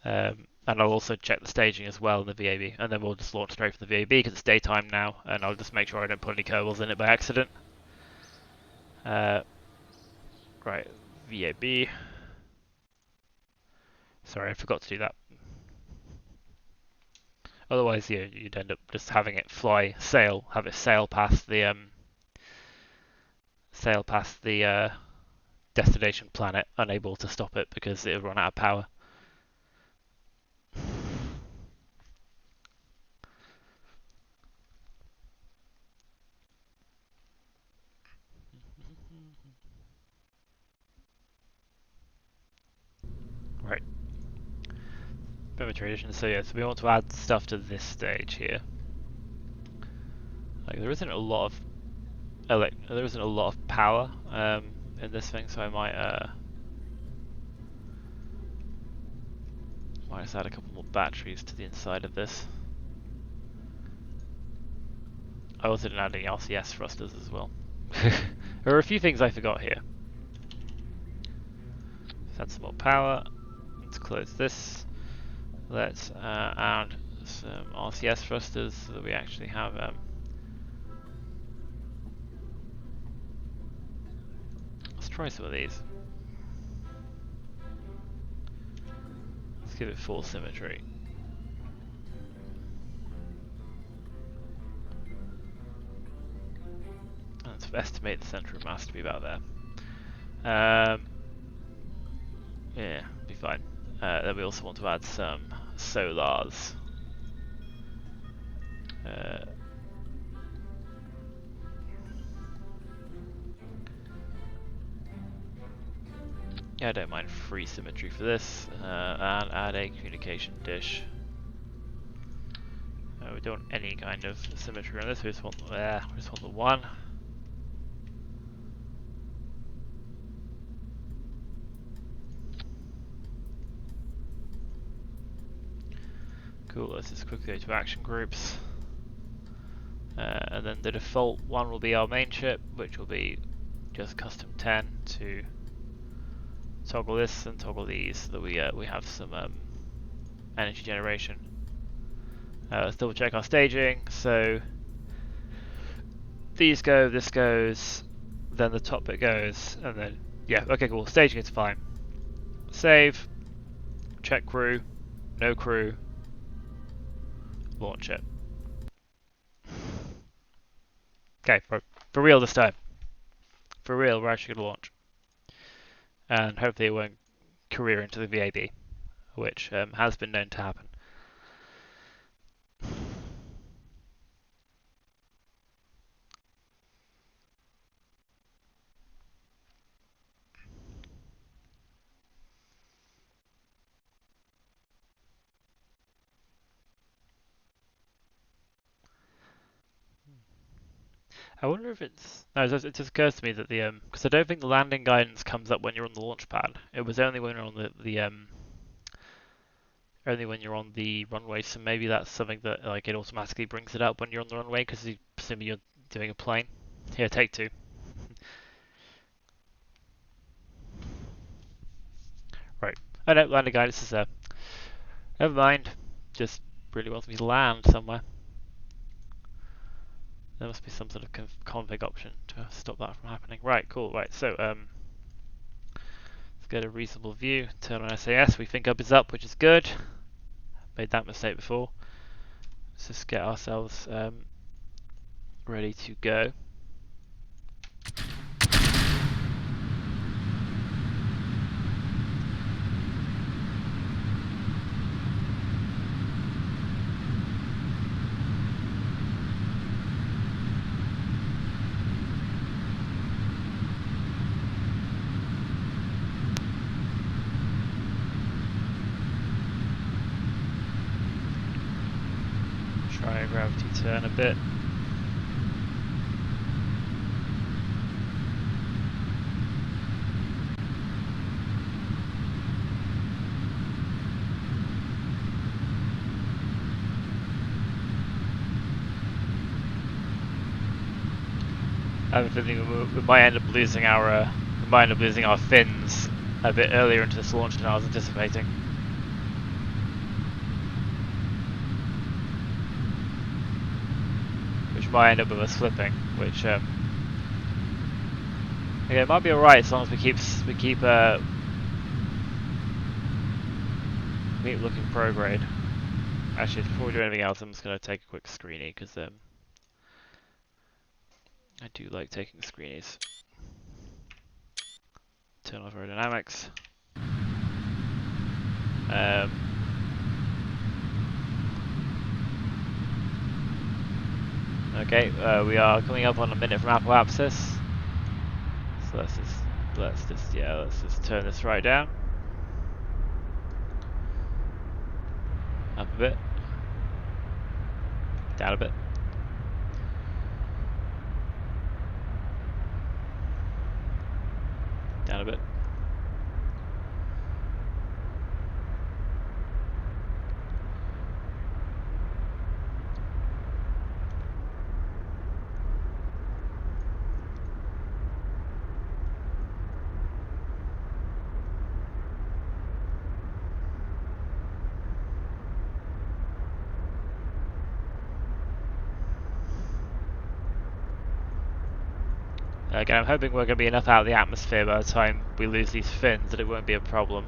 And I'll also check the staging as well in the VAB, and then we'll just launch straight from the VAB because it's daytime now, and I'll just make sure I don't put any Kerbals in it by accident. Right, VAB. Sorry, I forgot to do that. Otherwise, yeah, you'd end up just having it have it sail past the destination planet, unable to stop it because it'll run out of power. Right. Bit of a tradition. So yeah, so we want to add stuff to this stage here. Like there isn't a lot of power in this thing, so I might just add a couple more batteries to the inside of this. I also didn't add any RCS thrusters as well. There are a few things I forgot here. Let's add some more power. Let's close this. Let's add some RCS thrusters so that we actually have let's try some of these. Let's give it full symmetry. Let's estimate the center of mass to be about there. Yeah, be fine. Then we also want to add some solars. Yeah, I don't mind free symmetry for this, and add a communication dish. We don't want any kind of symmetry on this. We just want the one. Cool. Let's just quickly go to action groups, and then the default one will be our main ship, which will be just custom 10 to toggle this and toggle these so that we have some energy generation. Let's double check our staging. So these go, this goes, then the top bit goes, and then yeah, okay, cool. Staging is fine. Save, check crew, no crew, launch it. Okay, for real this time. For real, we're actually going to launch. And hopefully it won't career into the VAB, which has been known to happen. I wonder if it's... No, it just occurs to me that the... Because I don't think the landing guidance comes up when you're on the launch pad. It was only when you're on only when you're on the runway, so maybe that's something that like it automatically brings it up when you're on the runway, because you assume you're doing a plane. Here, take two. Right. Oh no, landing guidance is there. Never mind. Just really wants me to land somewhere. There must be some sort of config option to stop that from happening. Right, cool. Right, so let's get a reasonable view. Turn on SAS. We think up is up, which is good. Made that mistake before. Let's just get ourselves ready to go. Try gravity turn a bit. I have a feeling we might end up losing our fins a bit earlier into this launch than I was anticipating. Which might end up with us flipping, which okay, it might be alright as long as we keep looking prograde. Actually, before we do anything else, I'm just going to take a quick screenie because I do like taking screenies. Turn off aerodynamics. Okay, we are coming up on a minute from apoapsis. So let's just turn this right down. Up a bit. Down a bit. Down a bit. Again, I'm hoping we're going to be enough out of the atmosphere by the time we lose these fins that it won't be a problem.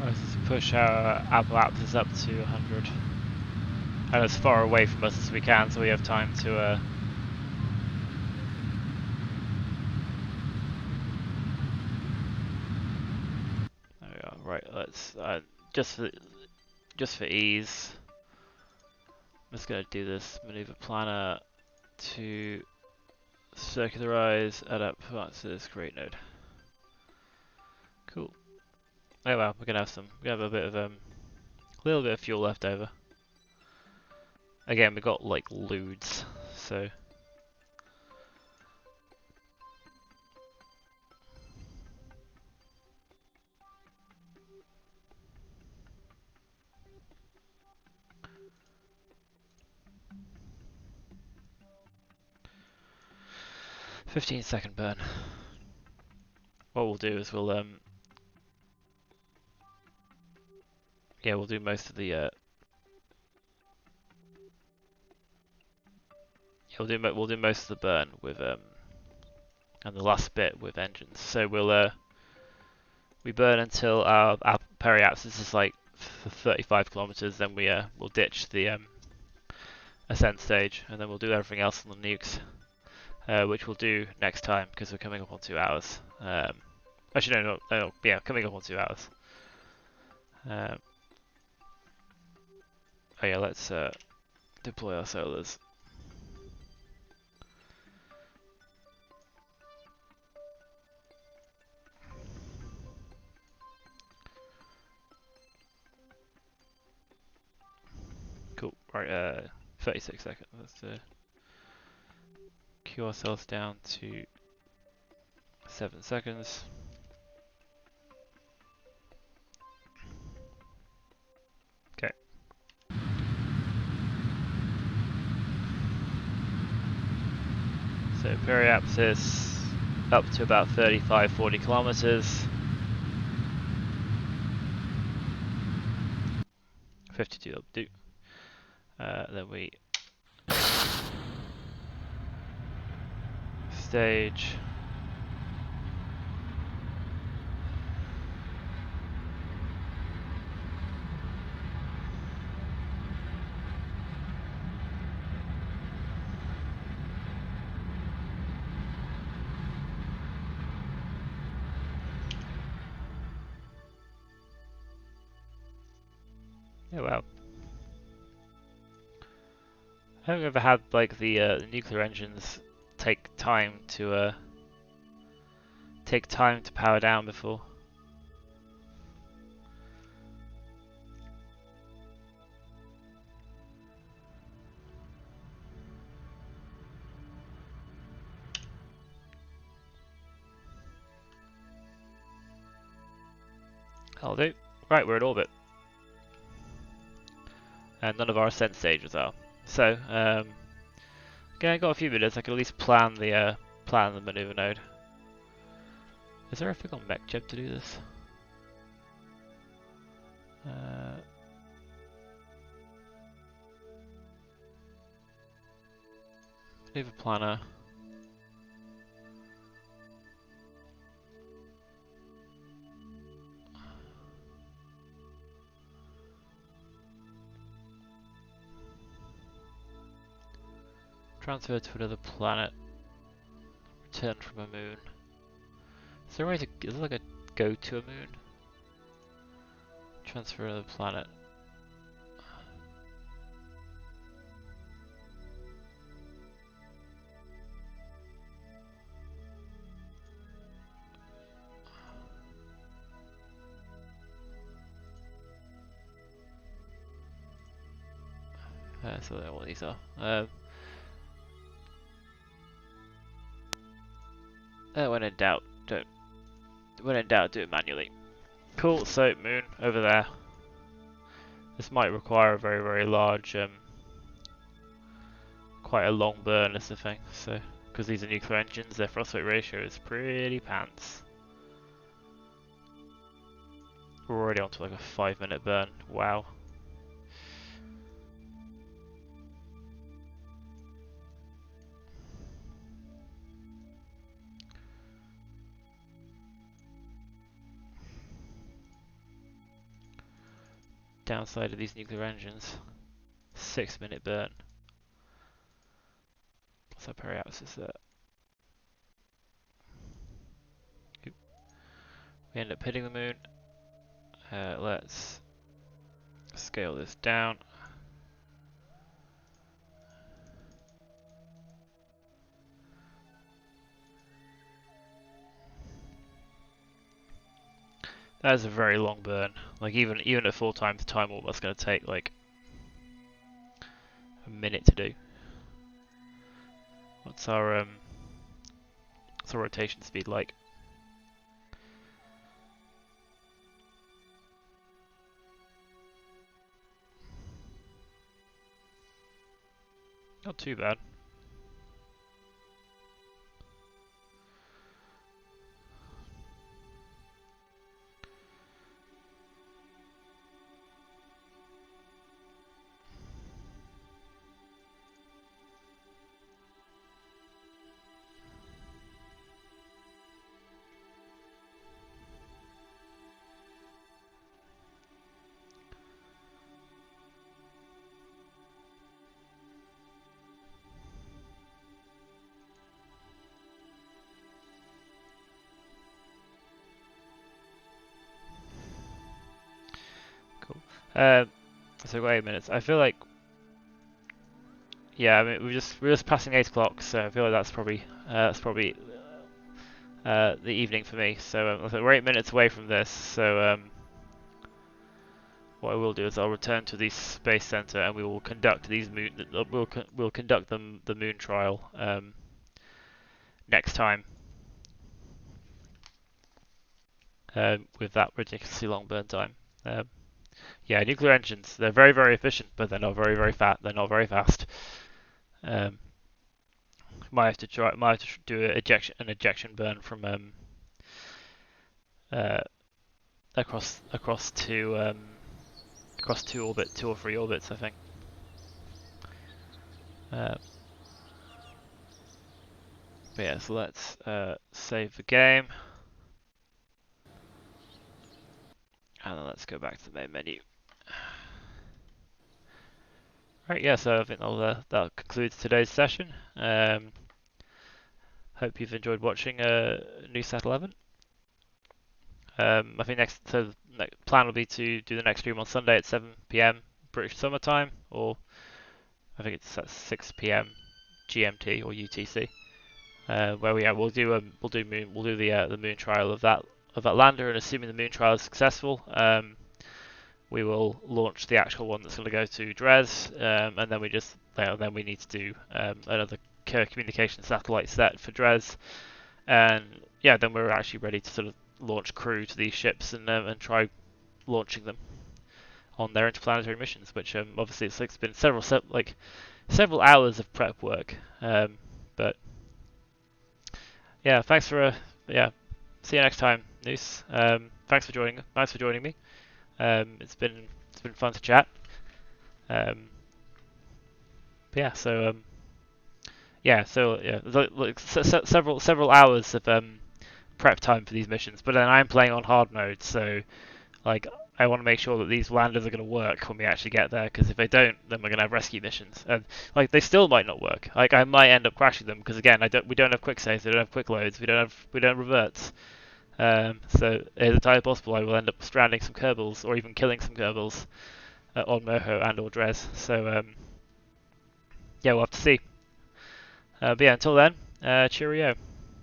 Let's push our apoapsis up to 100 and as far away from us as we can, so we have time to there we are. Right, let's just for ease, I'm just going to do this maneuver planner to circularize adaptasis create node. Cool. Oh well, we have a bit of little bit of fuel left over. Again, we got like loads, so. "15-second burn." What we'll do is we'll yeah, we'll do most of the we'll do most of the burn with and the last bit with engines. So we'll we burn until our periapsis is like 35 kilometers, then we'll ditch the ascent stage, and then we'll do everything else on the nukes, which we'll do next time because we're coming up on 2 hours. Actually, no, yeah, coming up on 2 hours. Oh yeah, let's deploy our solars. Cool. Right, 36 seconds. Let's queue ourselves down to 7 seconds. Okay. So periapsis up to about 35-40 kilometers. 52 will do. Then we stage. Oh wow. I haven't ever had like the nuclear engines take time to power down before. I'll do. Right, we're in orbit. And none of our ascent stages are. So, okay, I got a few minutes. I can at least plan the maneuver node. Is there a thing on MechJeb to do this? Maneuver planner. Transfer to another planet. Return from a moon. Is there a way to? Is there like a go to a moon? Transfer to another planet. So I don't know what these are. When in doubt, don't. When in doubt, do it manually. Cool. So moon over there. This might require a very, very large, quite a long burn is the thing. So because these are nuclear engines, their thrust weight ratio is pretty pants. We're already onto like a 5-minute burn. Wow. Downside of these nuclear engines, 6-minute burn. What's our periapsis there? Oop. We end up hitting the moon. Let's scale this down. That is a very long burn. Like even at 4 times time warp, that's going to take like a minute to do. What's our rotation speed like? Not too bad. So wait a minute. I feel like, yeah, I mean we're just passing 8 o'clock, so I feel like that's probably the evening for me. So we're 8 minutes away from this. So what I will do is I'll return to the space center and we will conduct these we'll conduct the moon trial next time with that ridiculously long burn time. Yeah, nuclear engines, they're very, very efficient, but they're not very, very fat. They're not very fast. Um, might have to do an ejection burn from uh, across two or three orbits, I think. But yeah, so let's save the game, and then let's go back to the main menu. Right, yeah, so I think that concludes today's session. Hope you've enjoyed watching NewSat 11. I think the plan will be to do the next stream on Sunday at 7 p.m. British Summer Time, or I think it's at 6 p.m. GMT or UTC. Where we'll do the moon trial of that lander, and assuming the moon trial is successful, we will launch the actual one that's going to go to Dres, and then we need to do another communication satellite set for Dres, and yeah, then we're actually ready to sort of launch crew to these ships and try launching them on their interplanetary missions. Which obviously it's been several hours of prep work, but yeah, thanks for see you next time, Noose. Thanks for joining me. It's been fun to chat. Yeah, so several hours of prep time for these missions, but then I'm playing on hard mode, so like I want to make sure that these landers are going to work when we actually get there, because if they don't, then we're going to have rescue missions, and like they still might not work. Like I might end up crashing them because again, we don't have quick saves, we don't have quick loads, we don't have reverts. So there's entirely possible I will end up stranding some Kerbals or even killing some Kerbals on Moho and or Dres. So yeah, we'll have to see. But yeah, until then, cheerio.